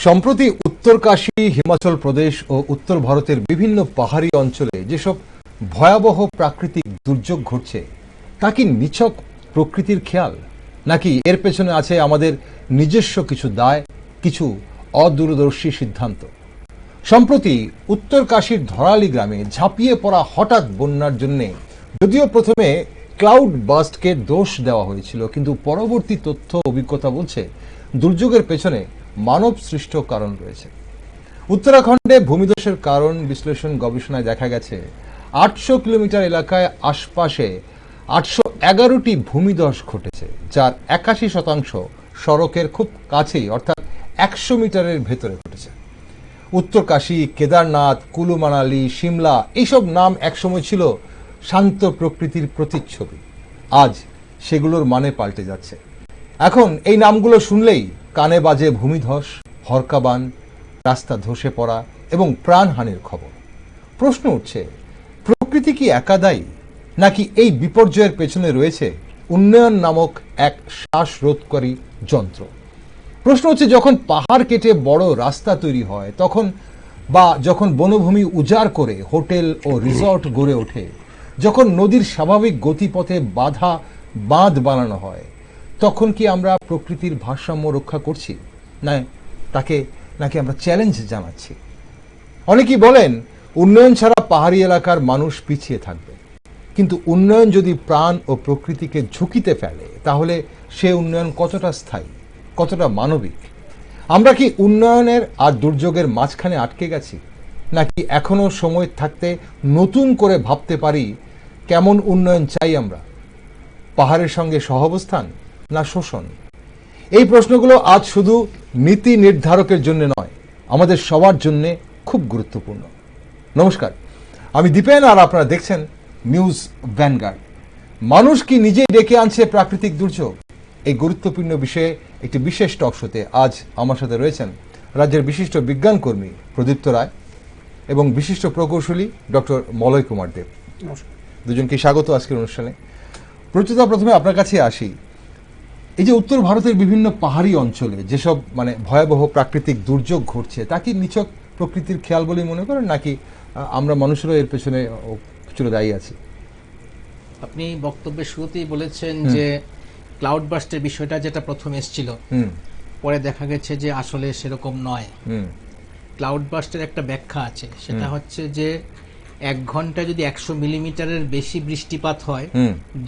সম্প্রতি উত্তরকাশী, হিমাচল প্রদেশ ও উত্তর ভারতের বিভিন্ন পাহাড়ি অঞ্চলে যেসব ভয়াবহ প্রাকৃতিক দুর্যোগ ঘটছে তা কি নিছক প্রকৃতির খেয়াল, নাকি এর পেছনে আছে আমাদের নিজস্ব কিছু দায়, কিছু অদূরদর্শী সিদ্ধান্ত? সম্প্রতি উত্তরকাশীর ধরালি গ্রামে ঝাঁপিয়ে পড়া হঠাৎ বন্যার জন্য যদিও প্রথমে ক্লাউড বাস্টকে দোষ দেওয়া হয়েছিল, কিন্তু পরবর্তী তথ্য অভিজ্ঞতা বলছে দুর্যোগের পেছনে মানব সৃষ্ট কারণ রয়েছে। উত্তরাখণ্ডে ভূমিধসের কারণ বিশ্লেষণ গবেষণায় দেখা গেছে ৮০০ কিলোমিটার এলাকায় আশপাশে ৮১১টি ভূমিধস ঘটেছে, যার ৮১% সড়কের খুব কাছেই, অর্থাৎ ১০০ মিটারের ভেতরে ঘটেছে। উত্তরকাশী, কেদারনাথ, কুলু মানালি, সিমলা এইসব নাম একসময় ছিল শান্ত প্রকৃতির প্রতিচ্ছবি। আজ সেগুলোর মানে পাল্টে যাচ্ছে। এখন এই নামগুলো শুনলেই কানে বাজে ভূমিধস, হরকাবান, রাস্তা ধসে পড়া এবং প্রাণহানির খবর। প্রশ্ন উঠছে, প্রকৃতি কি একা দায়ী, নাকি এই বিপর্যয়ের পেছনে রয়েছে উন্নয়ন নামক এক শ্বাসরোধকারী যন্ত্র? প্রশ্ন হচ্ছে, যখন পাহাড় কেটে বড় রাস্তা তৈরি হয় তখন, বা যখন বনভূমি উজাড় করে হোটেল ও রিসর্ট গড়ে ওঠে, যখন নদীর স্বাভাবিক গতিপথে বাঁধ বানানো হয়, তখন কি আমরা প্রকৃতির ভারসাম্য রক্ষা করছি, নাকি আমরা চ্যালেঞ্জ জানাচ্ছি? অনেকেই বলেন উন্নয়ন ছাড়া পাহাড়ি এলাকার মানুষ পিছিয়ে থাকবে, কিন্তু উন্নয়ন যদি প্রাণ ও প্রকৃতিকে ঝুঁকিতে ফেলে তাহলে সে উন্নয়ন কতটা স্থায়ী, কতটা মানবিক? আমরা কি উন্নয়নের আর দুর্যোগের মাঝখানে আটকে গেছি, নাকি এখনো সময় থাকতে নতুন করে ভাবতে পারি কেমন উন্নয়ন চাই আমরা? পাহাড়ের সঙ্গে সহাবস্থান না শোষণ? এই প্রশ্নগুলো আজ শুধু নীতি নির্ধারকের জন্য নয়, আমাদের সবার জন্য খুব গুরুত্বপূর্ণ। নমস্কার, আমি দীপেন আর আপনারা দেখছেন নিউজ ভ্যানগার্ড। মানুষ কি নিজেই ডেকে আনছে প্রাকৃতিক দুর্যোগ? এই গুরুত্বপূর্ণ বিষয়ে একটি বিশেষ টক শোতে আজ আমার সাথে রয়েছেন রাজ্যের বিশিষ্ট বিজ্ঞান কর্মী প্রদীপ্ত রায় এবং বিশিষ্ট প্রকৌশলী ডক্টর মলয় কুমার দেব। দুজনকে স্বাগত আজকের অনুষ্ঠানে। প্রচুতা, প্রথমে আপনার কাছে আসি। এই যে উত্তর ভারতের বিভিন্ন পাহাড়ি অঞ্চলে যেসব ভয়াবহ প্রাকৃতিক দুর্যোগ ঘটছে, তা কি নিছক প্রকৃতির খেয়াল বলেই মনে করেন, নাকি আমরা মানুষেরও এর পেছনে কিছুটা দায়ী আছি? আপনি বক্তব্যের শুরুতেই বলেছেন যে ক্লাউড বাস্টের বিষয়টা যেটা প্রথম এসেছিল, পরে দেখা গেছে যে আসলে সেরকম নয়। ক্লাউড বাস্টের একটা ব্যাখ্যা আছে, সেটা হচ্ছে যে 1 ঘন্টায় যদি 100 মিলিমিটারের বেশি বৃষ্টিপাত হয়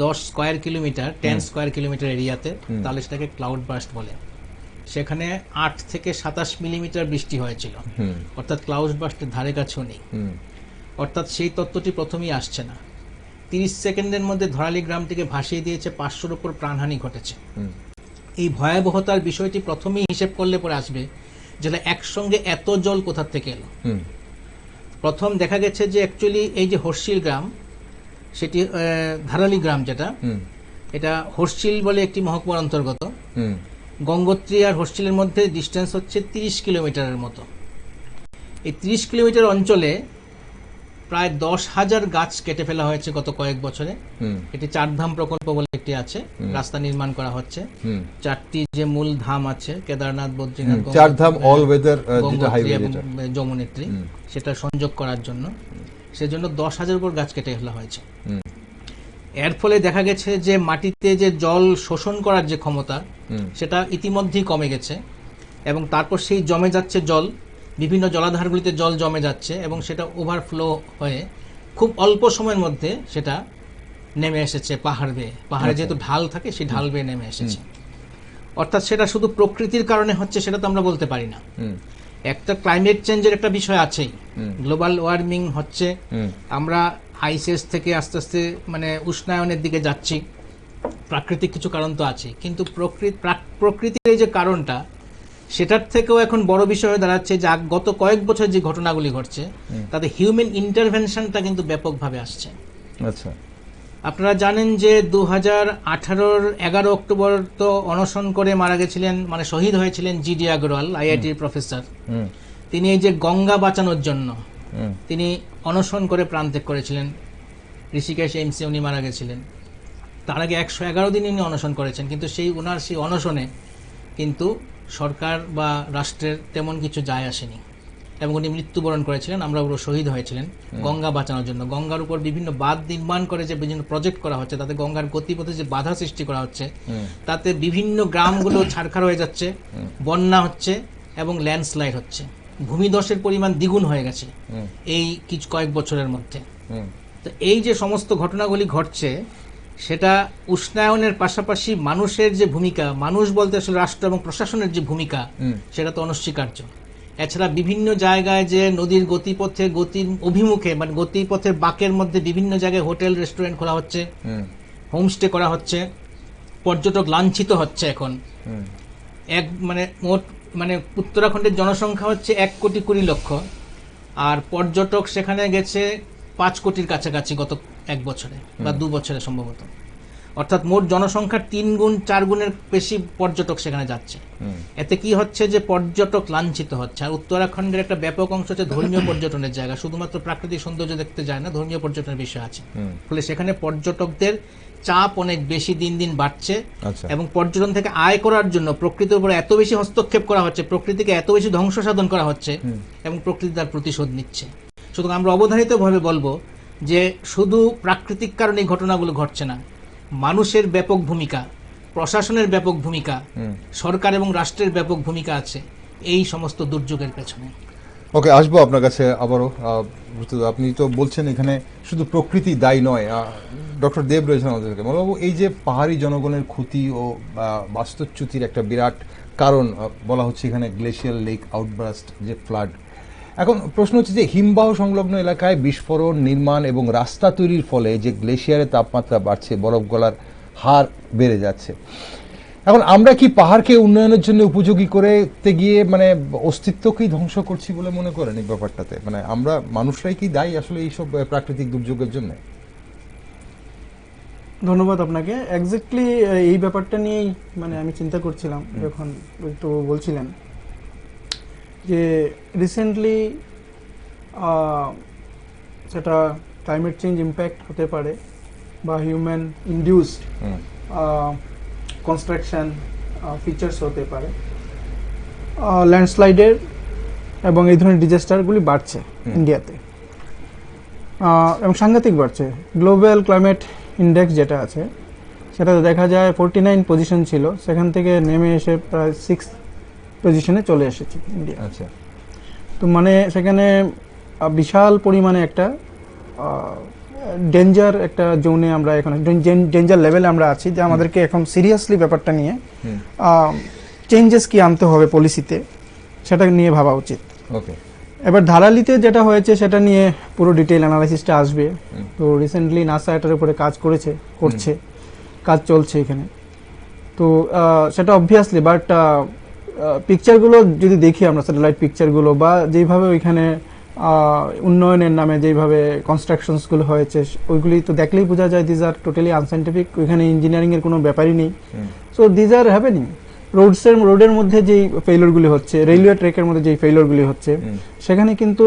10 স্কয়ার কিলোমিটার 10 স্কয়ার কিলোমিটার এরিয়াতে, তাহলে সেটাকে ক্লাউড বাস্ট বলে। সেখানে 8 থেকে 27 মিলিমিটার বৃষ্টি হয়েছিল, অর্থাৎ ক্লাউড বাস্টের ধারে কাছেও নেই। অর্থাৎ সেই তত্ত্বটি প্রথমেই আসছে না। 30 সেকেন্ডের মধ্যে ধরালি গ্রামটিকে ভাসিয়ে দিয়েছে, 500-র উপর প্রাণহানি ঘটেছে। এই ভয়াবহতার বিষয়টি প্রথমেই হিসেব করলে পরে আসবে যেটা একসঙ্গে এত জল কোথা থেকে এলো। প্রথম দেখা গেছে যে অ্যাকচুয়ালি এই যে হর্ষিল গ্রাম, সেটি ধারালি গ্রাম যেটা, এটা হর্ষিল বলে একটি মহকুমার অন্তর্গত। গঙ্গোত্রী আর হর্ষিলের মধ্যে ডিস্টেন্স হচ্ছে 30 কিলোমিটারের মতো। এই 30 কিলোমিটার অঞ্চলে প্রায় 10,000 গাছ কেটে ফেলা হয়েছে গত কয়েক বছরে। এটি 4 ধাম প্রকল্প বলে একটি আছে, রাস্তা নির্মাণ করা হচ্ছে। 4টি যে মূল ধাম আছে, কেদারনাথ, বদ্রীনাথ, 4 ধাম অল ওয়েদার যেটা হাইওয়ে এবং যমুনেত্রী, সেটা সংযোগ করার জন্য, সেজন্য 10,000 উপর গাছ কেটে ফেলা হয়েছে। এর ফলে দেখা গেছে যে মাটিতে যে জল শোষণ করার যে ক্ষমতা, সেটা ইতিমধ্যেই কমে গেছে, এবং তারপর সেই জমে যাচ্ছে জল, বিভিন্ন জলাধারগুলিতে জল জমে যাচ্ছে, এবং সেটা ওভারফ্লো হয়ে খুব অল্প সময়ের মধ্যে সেটা নেমে এসেছে পাহাড় বেয়ে। পাহাড়ে যেহেতু ঢাল থাকে, সেই ঢাল বেয়ে নেমে এসেছে। অর্থাৎ সেটা শুধু প্রকৃতির কারণে হচ্ছে সেটা তো আমরা বলতে পারি না। একটা ক্লাইমেট চেঞ্জের একটা বিষয় আছেই, গ্লোবাল ওয়ার্মিং হচ্ছে, আমরা আইসেস থেকে আস্তে আস্তে উষ্ণায়নের দিকে যাচ্ছি, প্রাকৃতিক কিছু কারণ তো আছে, কিন্তু প্রকৃতির এই যে কারণটা, সেটার থেকেও এখন বড় বিষয় হয়ে দাঁড়াচ্ছে যে গত কয়েক বছর যে ঘটনাগুলি ঘটছে তাতে হিউম্যান ইন্টারভেনশনটা কিন্তু ব্যাপকভাবে আসছে। আচ্ছা, আপনারা জানেন যে 2018-র 11 অক্টোবর তো অনশন করে মারা গেছিলেন, শহীদ হয়েছিলেন জিডি আগরওয়াল, আইআইটির প্রফেসর। তিনি এই যে গঙ্গা বাঁচানোর জন্য তিনি অনশন করে প্রাণত্যাগ করেছিলেন। ঋষিকেশ এইমসে উনি মারা গেছিলেন। তার আগে 111 দিন উনি অনশন করেছেন, কিন্তু ওনার সেই অনশনে কিন্তু সরকার বা রাষ্ট্রের তেমন কিছু যায় আসেনি এবং উনি মৃত্যুবরণ করেছিলেন, আমরা ওরা শহীদ হয়েছিলেন গঙ্গা বাঁচানোর জন্য। গঙ্গার উপর বিভিন্ন বাঁধ নির্মাণ করে যে বিভিন্ন প্রজেক্ট করা হচ্ছে, তাতে গঙ্গার গতিপথে যে বাধা সৃষ্টি করা হচ্ছে, তাতে বিভিন্ন গ্রামগুলো ছারখার হয়ে যাচ্ছে, বন্যা হচ্ছে এবং ল্যান্ডস্লাইড হচ্ছে। ভূমিধসের পরিমাণ দ্বিগুণ হয়ে গেছে এই কিছু কয়েক বছরের মধ্যে। তো এই যে সমস্ত ঘটনাগুলি ঘটছে, সেটা উষ্ণায়নের পাশাপাশি মানুষের যে ভূমিকা, মানুষ বলতে আসলে রাষ্ট্র এবং প্রশাসনের যে ভূমিকা, সেটা তো অনস্বীকার্য। এছাড়া বিভিন্ন জায়গায় যে নদীর গতিপথে, গতির অভিমুখে, মানে গতিপথের বাঁকের মধ্যে বিভিন্ন জায়গায় হোটেল রেস্টুরেন্ট খোলা হচ্ছে, হোমস্টে করা হচ্ছে, পর্যটক লাঞ্ছিত হচ্ছে। এখন মোট উত্তরাখণ্ডের জনসংখ্যা হচ্ছে 1,20,00,000, আর পর্যটক সেখানে গেছে 5 কোটির কাছাকাছি গত 1 বছরে বা 2 বছরে সম্ভবত। অর্থাৎ মোট জনসংখ্যার 3 গুণ 4 গুণের বেশি পর্যটক সেখানে যাচ্ছে। এতে কি হচ্ছে যে পর্যটক লাঞ্ছিত হচ্ছে। আর উত্তরাখণ্ডের একটা ব্যাপক অংশ হচ্ছে ধর্মীয় পর্যটনের জায়গা, শুধুমাত্র প্রাকৃতিক সৌন্দর্য দেখতে যায় না, ধর্মীয় পর্যটনের বিষয় আছে। ফলে সেখানে পর্যটকদের চাপ অনেক বেশি দিন দিন বাড়ছে। এবং পর্যটন থেকে আয় করার জন্য প্রকৃতির উপর এত বেশি হস্তক্ষেপ করা হচ্ছে, প্রকৃতিকে এত বেশি ধ্বংস সাধন করা হচ্ছে এবং প্রকৃতি তার প্রতিশোধ নিচ্ছে। সুতরাং আমরা অবধারিতভাবে বলবো যে শুধু প্রাকৃতিক কারণে এই ঘটনাগুলো ঘটছে না, মানুষের ব্যাপক ভূমিকা, প্রশাসনের ব্যাপক ভূমিকা, সরকার এবং রাষ্ট্রের ব্যাপক ভূমিকা আছে এই সমস্ত দুর্যোগের পেছনে। ওকে, আসবো আপনার কাছে আবারও। আপনি তো বলছেন এখানে শুধু প্রকৃতি দায়ী নয়। ডক্টর দেব রয়েছেন আমাদের থেকে। মৌলাবাবু, এই যে পাহাড়ি জনগণের ক্ষতি ও বাস্তুচ্যুতির একটা বিরাট কারণ বলা হচ্ছে এখানে গ্লেশিয়াল লেক আউটবার্স্ট, যে ফ্লাড। এখন প্রশ্ন হচ্ছে যে হিমবাহ সংলগ্ন এলাকায় বিস্ফোরণ, নির্মাণ এবং রাস্তা তৈরির ফলে যে গ্লেশিয়ারের তাপমাত্রা বাড়ছে, বরফ গলার হার বেড়ে যাচ্ছে। এখন আমরা কি পাহাড়কে উন্নয়নের জন্য উপযোগী করতে গিয়ে অস্তিত্বকেই ধ্বংস করছি বলে মনে করেন এই ব্যাপারটাতে? আমরা মানুষরাই কি দায়ী আসলে এইসব প্রাকৃতিক দুর্যোগের জন্য? ধন্যবাদ আপনাকে। এক্স্যাক্টলি এই ব্যাপারটা নিয়েই আমি চিন্তা করছিলাম যখন একটু বলছিলেন যে রিসেন্টলি সেটা ক্লাইমেট চেঞ্জ ইম্প্যাক্ট হতে পারে বা হিউম্যান ইনডিউসড কনস্ট্রাকশন ফিচার্স হতে পারে, ল্যান্ডস্লাইডের এবং এই ধরনের ডিজাস্টারগুলি বাড়ছে ইন্ডিয়াতে এবং সাংঘাতিক বাড়ছে। গ্লোবাল ক্লাইমেট ইন্ডেক্স যেটা আছে সেটাতে দেখা যায় 49 পজিশন ছিল, সেখান থেকে নেমে এসে প্রায় 6 পজিশনে চলে এসেছে ইন্ডিয়া। আচ্ছা, তো সেখানে বিশাল পরিমাণে একটা ডেঞ্জার একটা জোনে আমরা এখন ডেঞ্জার লেভেলে আমরা আছি, যে আমাদেরকে এখন সিরিয়াসলি ব্যাপারটা নিয়ে চেঞ্জেস কি আনতে হবে পলিসিতে, সেটা নিয়ে ভাবা উচিত। ওকে, এবার ধারালিতে যেটা হয়েছে সেটা নিয়ে পুরো ডিটেইল অ্যানালাইসিসটা আসবে। তো রিসেন্টলি নাসা এটার উপরে করছে, কাজ চলছে এখানে। তো সেটা অবভিয়াসলি, বাট পিকচারগুলো যদি দেখি আমরা, স্যাটেলাইট পিকচারগুলো বা যেইভাবে ওইখানে উন্নয়নের নামে যেইভাবে কনস্ট্রাকশনসগুলো হয়েছে, ওইগুলি তো দেখলেই বোঝা যায় দিজ আর টোটালি আনসাইন্টিফিক। ওইখানে ইঞ্জিনিয়ারিংয়ের কোনো ব্যাপারই নেই। So these are happening. রোডের মধ্যে যেই ফেইলিওরগুলি হচ্ছে, রেলওয়ে ট্র্যাকের মধ্যে যেই ফেইলিওরগুলি হচ্ছে, সেখানে কিন্তু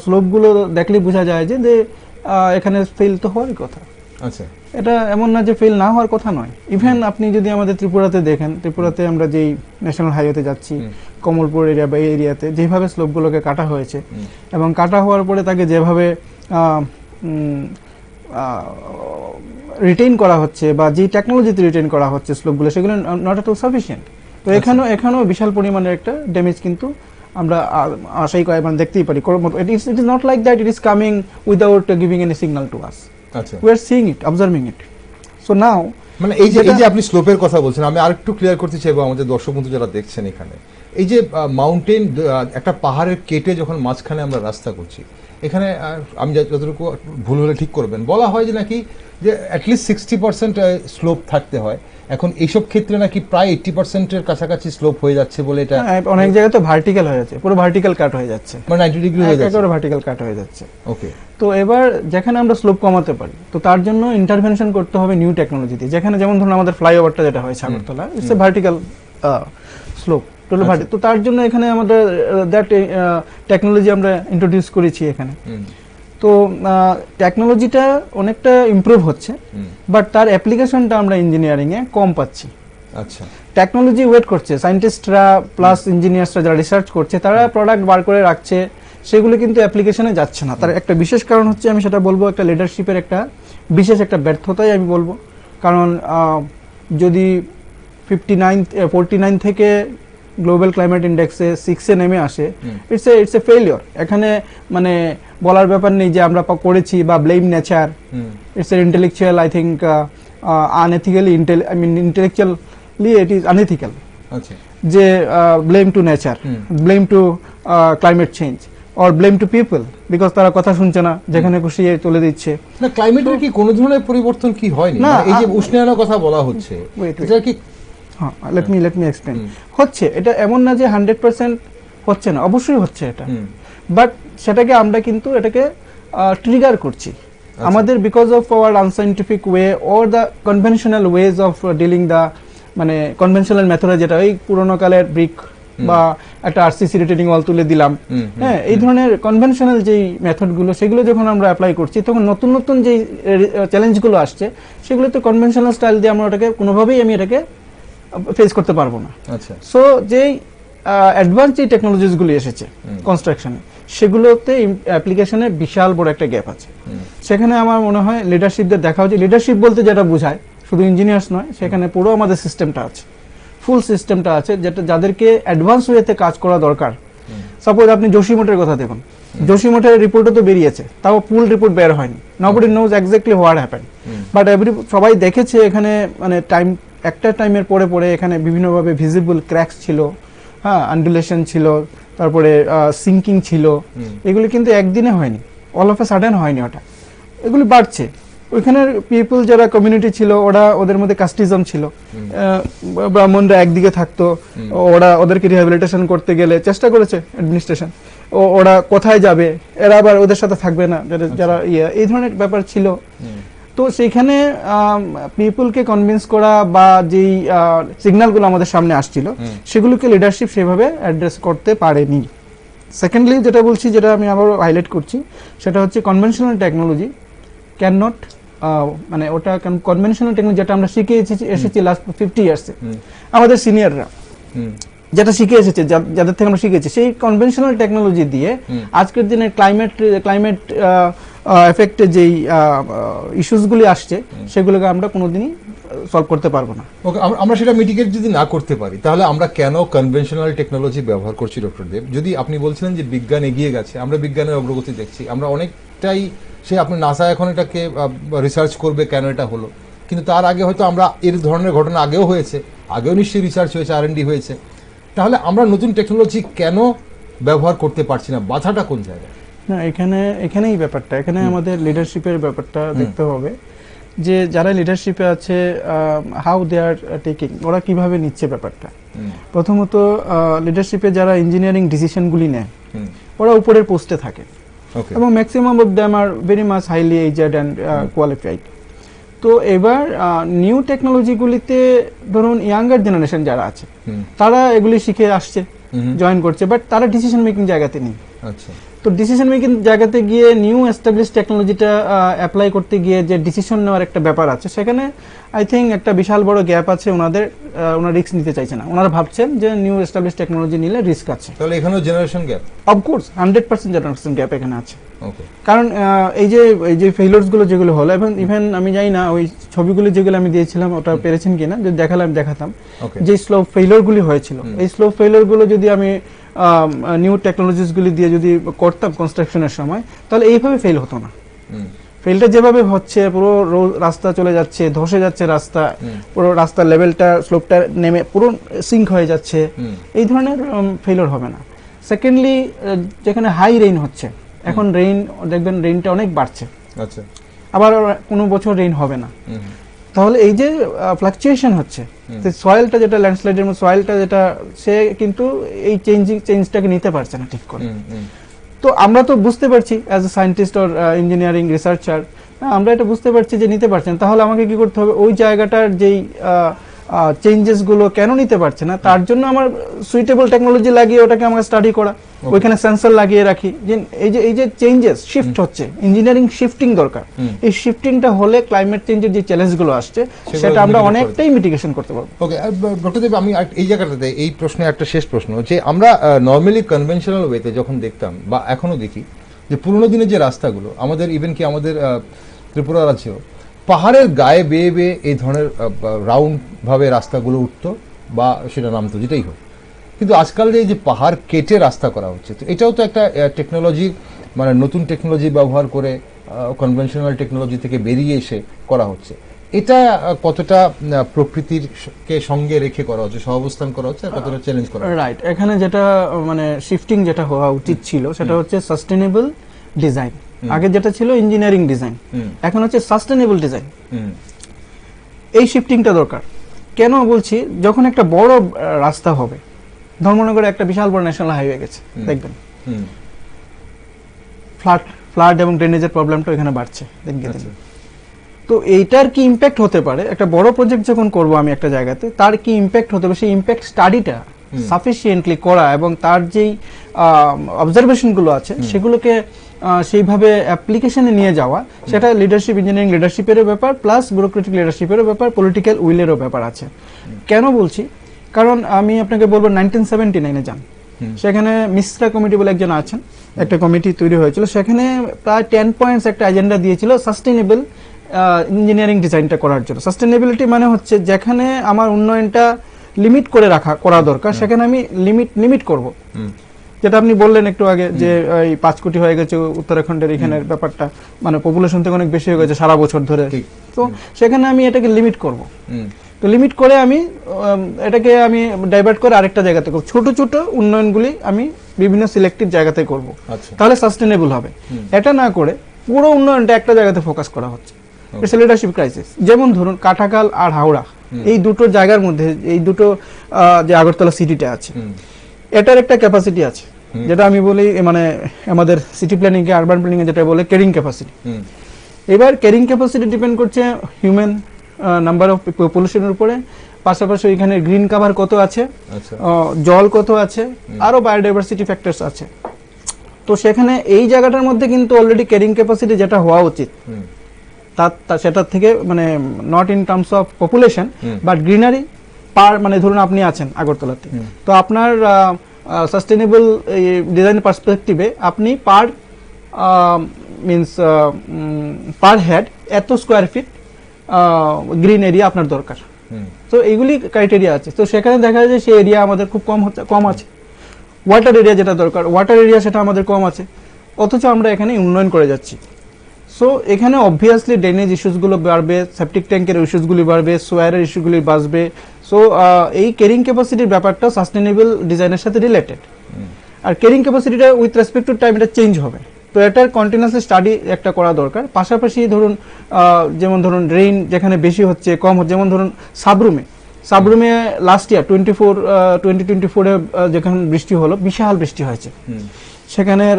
স্লোপগুলো দেখলেই বোঝা যায় যে এখানে ফেল তো হওয়ারই কথা। আচ্ছা, এটা এমন না যে ফেল না হওয়ার কথা নয়। ইভেন আপনি যদি আমাদের ত্রিপুরাতে দেখেন, ত্রিপুরাতে আমরা যেই ন্যাশনাল হাইওয়েতে যাচ্ছি, কমলপুর এরিয়া বা এই এরিয়াতে যেভাবে স্লোপগুলোকে কাটা হয়েছে এবং কাটা হওয়ার পরে তাকে যেভাবে রিটেইন করা হচ্ছে বা যে টেকনোলজিতে রিটেইন করা হচ্ছে স্লোপগুলো, সেগুলো নট এট অল সাফিসিয়েন্ট। তো এখানেও বিশাল পরিমাণের একটা ড্যামেজ কিন্তু আমরা আশাই দেখতেই পারি। It is not like that it is coming without giving any signal to us. আচ্ছা, we are seeing it, observing it. So now এই যে আপনি স্লোপের কথা বলছেন, আমি আরেকটু ক্লিয়ার করতে চাইবো আমাদের দর্শক বন্ধু যারা দেখছেন এখানে। এই যে মাউন্টেন, একটা পাহাড়ের কেটে যখন মাঝখানে আমরা রাস্তা করছি, এখানে আমি যতটুকু ভুল হলে ঠিক করবেন, বলা হয় যে নাকি যে অ্যাটলিস্ট 60% স্লোপ থাকতে হয়। এখন এইসব ক্ষেত্রে নাকি প্রায় 80%-এর কাছাকাছি স্লোপ হয়ে যাচ্ছে বলে এটা অনেক জায়গায় তো ভার্টিক্যাল হয়ে যাচ্ছে, পুরো ভার্টিক্যাল কাট হয়ে যাচ্ছে, 90 ডিগ্রি হয়ে যাচ্ছে, একেবারে ভার্টিক্যাল কাট হয়ে যাচ্ছে। ওকে, তো এবার যেখানে আমরা স্লোপ কমাতে পারি, তো তার জন্য ইন্টারভেনশন করতে হবে নিউ টেকনোলজিতে। যেখানে যেমন ধরুন আমাদের ফ্লাইওভারটা যেটা হয় সাগরতলা, it's a vertical slope, total vertical. তো তার জন্য এখানে আমাদের দ্যাট টেকনোলজি আমরা ইন্ট্রোডিউস করেছি এখানে। তো টেকনোলজিটা অনেকটা ইমপ্রুভ হচ্ছে, বাট তার অ্যাপ্লিকেশনটা আমরা ইঞ্জিনিয়ারিং এ কম পাচ্ছি। আচ্ছা, টেকনোলজি ওয়েট করছে, সায়েন্টিস্টরা প্লাস ইঞ্জিনিয়ার্সরা যারা রিসার্চ করছে তারা প্রোডাক্ট বার করে রাখছে, সেগুলো কিন্তু অ্যাপ্লিকেশনে যাচ্ছে না। তার একটা বিশেষ কারণ হচ্ছে, আমি সেটা বলবো, একটা লিডারশিপের একটা বিশেষ একটা ব্যর্থতাই আমি বলবো। কারণ যদি 49 থেকে গ্লোবাল ক্লাইমেট ইন্ডেক্সে 6-এ নেমে আসে, ইটস এ ফেলিওর। এখানে মানে বলার ব্যাপার নেই যে আমরা করেছি বা blame nature, it's a intellectual, I think unethically, intellectually it is unethical. আচ্ছা, যে blame to nature, blame to climate change or blame to people, because তারা কথা শুনছে না, যেখানে খুশি চলে দিচ্ছে। না, ক্লাইমেটের কি কোনো ধরনের পরিবর্তন কি হয়নি? না, এই যে উষ্ণায়নের কথা বলা হচ্ছে, এটা কি? হ্যাঁ, লেট মি এক্সপ্লেইন। হচ্ছে, এটা এমন না যে 100% হচ্ছে না, অবশ্যই হচ্ছে এটা, বাট সেটাকে আমরা কিন্তু এটাকে ট্রিগার করছি আমাদের, because of hour unscientific way or the conventional ways of dealing the, মানে কনভেনশনাল মেথডে, যেটা ওই পুরোনো কালের ব্রিক বা একটা আরসিসি রিটেনিং ওয়াল তুলে দিলাম, হ্যাঁ, এই ধরনের কনভেনশনাল যেই মেথডগুলো, সেগুলো যখন আমরা অ্যাপ্লাই করছি, তখন নতুন নতুন যেই চ্যালেঞ্জগুলো আসছে, সেগুলো তো কনভেনশনাল স্টাইল দিয়ে আমরা ওটাকে কোনোভাবেই আমি এটাকে ফেস করতে পারবো না। আচ্ছা, সো যেই অ্যাডভান্স যে টেকনোলজিসগুলি এসেছে কনস্ট্রাকশনে, সেগুলোতে অ্যাপ্লিকেশনের বিশাল বড় একটা গ্যাপ আছে। সেখানে আমার মনে হয় লিডারশিপদের দেখা উচিত। লিডারশিপ বলতে যেটা বোঝায়, শুধু ইঞ্জিনিয়ার্স নয়, সেখানে পুরো আমাদের সিস্টেমটা আছে, ফুল সিস্টেমটা আছে, যেটা যাদেরকে অ্যাডভান্স ওয়েতে কাজ করা দরকার। সাপোজ আপনি জোশিমোটের কথা দেখুন, জোশিমোটের রিপোর্টও তো বেরিয়েছে, তাও ফুল রিপোর্ট বের হয়নি। Nobody knows exactly what happened, but সবাই দেখেছে এখানে, মানে একটা টাইমের পরে পরে এখানে বিভিন্নভাবে ভিজিবল ক্র্যাকস ছিল, হ্যাঁ, আন্ডুলেশন ছিল, তারপরে সিঙ্কিং ছিল। এগুলি কিন্তু একদিনে হয়নি, অল অফ এ সাডেন হয়নি, ওটা এগুলি বাড়ছে। ওইখানের পিপল যারা কমিউনিটি ছিল, ওদের মধ্যে কাস্টিজম ছিল, ব্রাহ্মণরা একদিকে থাকতো, ওদেরকে রিহ্যাবিলিটেশন করতে গেলে চেষ্টা করেছে অ্যাডমিনিস্ট্রেশন, ওরা কোথায় যাবে, এরা আবার ওদের সাথে থাকবে না, যারা এই ধরনের ব্যাপার ছিল। তো সেইখানে পিপলকে কনভিন্স করা বা যেই সিগন্যালগুলো আমাদের সামনে আসছিল, সেগুলোকে লিডারশিপ সেভাবে অ্যাড্রেস করতে পারেনি। সেকেন্ডলি যেটা বলছি, যেটা আমি আবার হাইলাইট করছি, সেটা হচ্ছে কনভেনশনাল টেকনোলজি ক্যান নট, মানে ওটা কনভেনশনাল টেকনোলজি যেটা আমরা শিখে এসেছি লাস্ট 50 ইয়ার্সে, আমাদের সিনিয়ররা যেটা শিখে এসেছে, যাদের থেকে আমরা শিখেছি, সেই কনভেনশনাল টেকনোলজি দিয়ে আজকের দিনে ক্লাইমেট এফেক্টে যেই ইস্যুসগুলি আসছে, সেগুলোকে আমরা কোনোদিনই সলভ করতে পারবো না। ওকে, আমরা সেটা মিটিগেট যদি না করতে পারি, তাহলে আমরা কেন কনভেনশনাল টেকনোলজি ব্যবহার করছি? ডক্টর দেব, যদি আপনি বলছিলেন যে বিজ্ঞান এগিয়ে গেছে, আমরা বিজ্ঞানের অগ্রগতি দেখছি, আমরা অনেকটাই, সে আপনি নাসা এখন এটাকে রিসার্চ করবে কেন এটা হলো, কিন্তু তার আগে হয়তো আমরা এর ধরনের ঘটনা আগেও হয়েছে, আগেও নিশ্চয়ই রিসার্চ হয়েছে, R&D হয়েছে, তাহলে আমরা নতুন টেকনোলজি কেন ব্যবহার করতে পারছি না? বাধাটা কোন জায়গায়? না, এখানেই ব্যাপারটা, এখানে আমাদের লিডারশিপের ব্যাপারটা দেখতে হবে, যে যারা লিডারশিপে আছে, হাউ দে আর টেকিং, ওরা কিভাবে নিচ্ছে ব্যাপারটা। প্রথমত লিডারশিপে যারা ইঞ্জিনিয়ারিং ডিসিশনগুলি নেয়, ওরা উপরের পোস্টে থাকে, এবং maximum of them are very much highly aged and qualified. তো এবার নিউ টেকনোলজিগুলিতে ধরুন ইয়াঙ্গার জেনারেশন যারা আছে, তারা এগুলি শিখে আসছে, জয়েন করছে, বাট তারা ডিসিশন মেকিং জায়গাতে নেই। আচ্ছা, তো ডিসিশন মেকিং জায়গাতে গিয়ে নিউ এস্টাবলিশ টেকনোলজিটা অ্যাপ্লাই করতে গিয়ে যে ডিসিশন নেওয়ার একটা ব্যাপার আছে, সেখানে আই থিঙ্ক একটা বিশাল বড় গ্যাপ আছে। ওনারা রিস্ক নিতে চাইছে না, ওনারা ভাবছেন যে নিউ এস্টাবলিশ টেকনোলজি নিলে রিস্ক আছে। তাহলে এখানেও generation gap, of course 100% generation gap এখানে আছে। ওকে, কারণ এই যে ফেইলিয়ারস গুলো যেগুলো হলো, ইভেন আমি জানি না ওই ছবিগুলো যেগুলো আমি দিয়েছিলাম ওটা পেরেছেন কিনা, যদি দেখাতাম যে স্লো ফেইলিয়ার গুলি হয়েছিল, এই স্লো ফেইলিয়ার গুলো যদি আমি নিউ টেকনোলজিস গুলি দিয়ে যদি করতাম কনস্ট্রাকশনের সময়, তাহলে এইভাবে ফেল হতো না। ফেলটা যেভাবে হচ্ছে, পুরো রাস্তা চলে যাচ্ছে, ধসে যাচ্ছে রাস্তা, পুরো রাস্তার লেভেলটা, স্লোপটা নেমে পুরো সিঙ্ক হয়ে যাচ্ছে, এই ধরনের ফেলিয়ার হবে না। সেকেন্ডলি, যেখানে হাই রেইন হচ্ছে, এখন দেখবেন রেইনটা অনেক বাড়ছে, আচ্ছা, আবার কোনো বছর রেইন হবে না, তাহলে এই যে ফ্লাকচুয়েশন হচ্ছে, সয়েলটা যেটা ল্যান্ডস্লাইডের মধ্যে সয়েলটা যেটা, সে কিন্তু এই চেঞ্জটাকে নিতে পারছে না ঠিক করে। তো আমরা তো বুঝতে পারছি as a scientist or engineering researcher, আমরা এটা বুঝতে পারছি যে নিতে পারছেন, তাহলে আমাকে কি করতে হবে, ওই জায়গাটার যেই চেঞ্জেসগুলো কেন নিতে পারছে না, তার জন্য আমার সুইটেবল টেকনোলজি লাগিয়ে ওটাকে আমাকে স্টাডি করা, ওইখানে সেন্সর লাগিয়ে রাখি, যে এই যে চেঞ্জেস শিফট হচ্ছে, ইঞ্জিনিয়ারিং শিফটিং দরকার। এই শিফটিংটা হলে ক্লাইমেট চেঞ্জের যে চ্যালেঞ্জগুলো আসছে সেটা আমরা অনেকটাই মিটিগেশন করতে পারবো। ওকে ডক্টর দেব, আমি এই জায়গাটাতে এই প্রশ্নে একটা শেষ প্রশ্ন, যে আমরা নর্মালি কনভেনশনাল ওয়েতে যখন দেখতাম বা এখনো দেখি যে পুরোনো দিনের যে রাস্তাগুলো আমাদের, ইভেন কি আমাদের ত্রিপুরা রাজ্যেও পাহাড়ের গায়ে বেয়ে বেয়ে এই ধরনের রাউন্ড ভাবে রাস্তাগুলো উঠতো বা সেটা নামতো, যেটাই হোক। কিন্তু আজকাল যে পাহাড় কেটে রাস্তা করা হচ্ছে, তো এটাও তো একটা টেকনোলজি, মানে নতুন টেকনোলজি ব্যবহার করে কনভেনশনাল টেকনোলজি থেকে বেরিয়ে এসে করা হচ্ছে। এটা কতটা প্রকৃতির কে সঙ্গে রেখে করা হচ্ছে, সহাবস্থান করা হচ্ছে, আর কতটা চ্যালেঞ্জ করা হচ্ছে? রাইট, এখানে যেটা মানে শিফটিং যেটা হওয়া উচিত ছিল সেটা হচ্ছে সাস্টেনেবল ডিজাইন। আগে যেটা ছিল ইঞ্জিনিয়ারিং ডিজাইন, এখন হচ্ছে সাস্টেনেবল ডিজাইন। এই শিফটিংটা দরকার। কেন বলছি, যখন একটা বড় রাস্তা হবে, ধর্মনগরে একটা বিশাল বড় ন্যাশনাল হাইওয়ে গেছে, দেখবেন ফ্লাড এবং ড্রেনেজের প্রবলেমটা এখানে বাড়ছে দিনকে দিন। তো এইটার কি ইম্প্যাক্ট হতে পারে, একটা বড় প্রজেক্ট যখন করব আমি একটা জায়গাতে, তার কি ইম্প্যাক্ট হতে পারে, সেই ইম্প্যাক্ট স্টাডিটা সাফিসিয়েন্টলি করা এবং তার যেই অবজারভেশনগুলো আছে সেগুলোকে সেইভাবে অ্যাপ্লিকেশনে নিয়ে যাওয়া, সেটা লিডারশিপ, ইঞ্জিনিয়ারিং লিডারশিপেরও ব্যাপার, প্লাস ব্যুরোক্রেটিক লিডারশিপেরও ব্যাপার, পলিটিক্যাল উইলেরও ব্যাপার আছে। কেন বলছি, কারণ আমি আপনাকে বলবো 1979-এ যান, সেখানে মিশ্রা কমিটি বলে একজন আছেন, একটা কমিটি তৈরি হয়েছিল, সেখানে প্রায় 10 পয়েন্টস একটা এজেন্ডা দিয়েছিল সাস্টেনেবল ইঞ্জিনিয়ারিং ডিজাইনটা করার জন্য। সাস্টেনেবিলিটি মানে হচ্ছে যেখানে আমার উন্নয়নটা লিমিট করে করা দরকার, সেখানে আমি লিমিট করব। যেটা আপনি বললেন একটু আগে যে এই 5 কোটি হয়ে গেছে উত্তরাখণ্ডের এখানের ব্যাপারটা, মানে পপুলেশন থেকে অনেক বেশি হয়ে গেছে সারা বছর ধরে, তো সেখানে আমি এটাকে লিমিট করব। তো লিমিট করে আমি এটাকে আমি ডাইভার্ট করে আরেকটা জায়গাতে করব, ছোট ছোট উন্নয়নগুলি আমি বিভিন্ন সিলেক্টিভ জায়গাতে করব, তাহলে সাস্টেনেবল হবে। এটা না করে পুরো উন্নয়নটা একটা জায়গাতে ফোকাস করা হচ্ছে, ইটস এ লিডারশিপ ক্রাইসিস। যেমন ধরুন কাটাখাল আর হাওড়া, এই দুটো জায়গার মধ্যে, এই দুটো যে আগরতলা সিটিটা আছে, এটার একটা ক্যাপাসিটি আছে, যেটা আমি বলি মানে আমাদের সিটি প্ল্যানিং এ, আরবান প্ল্যানিং এ যেটা বলে ক্যারিং ক্যাপাসিটি। এবার ক্যারিং ক্যাপাসিটি ডিপেন্ড করছে হিউম্যান নাম্বার অফ পপুলেশনের উপরে, পাশাপাশি এখানে গ্রিন কভার কত আছে, জল কত আছে, আরো বায়োডাইভার্সিটি ফ্যাক্টরস আছে। তো সেখানে এই জায়গাটার মধ্যে কিন্তু অলরেডি ক্যারিং ক্যাপাসিটি যেটা হওয়া উচিত, সেটার থেকে মানে not in terms of population but greenery per, মানে ধরুন আপনি আছেন আগরতলাতে, তো আপনার সাস্টেনেবল ডিজাইন পার্সপেক্টিভে আপনি পার পার হেড এত স্কোয়ার ফিট গ্রিন এরিয়া আপনার দরকার। তো এইগুলি ক্রাইটেরিয়া আছে। তো সেখানে দেখা যায় সেই এরিয়া আমাদের খুব কম আছে। ওয়াটার এরিয়া যেটা দরকার, ওয়াটার এরিয়া সেটা আমাদের কম আছে, অথচ আমরা এখানে উন্নয়ন করে যাচ্ছি। সো এখানে অবভিয়াসলি ড্রেনেজ ইস্যুসগুলো বাড়বে, সেপটিক ট্যাঙ্কের ইস্যুসগুলি বাড়বে, সোয়ারের ইস্যুগুলি বাড়বে। সো এই ক্যারিং ক্যাপাসিটির ব্যাপারটা সাস্টেনেবল ডিজাইনের সাথে রিলেটেড। আর ক্যারিং ক্যাপাসিটিটা উইথ রেসপেক্ট টু টাইম এটা চেঞ্জ হবে, তো এটার কন্টিনিউয়াসলি স্টাডি একটা করা দরকার। পাশাপাশি ধরুন যেমন ধরুন রেইন যেখানে বেশি হচ্ছে কম হচ্ছে, যেমন ধরুন সাবরুমে লাস্ট ইয়ার 2024-এ যেখানে বৃষ্টি হলো, বিশাল বৃষ্টি হয়েছে, সেখানের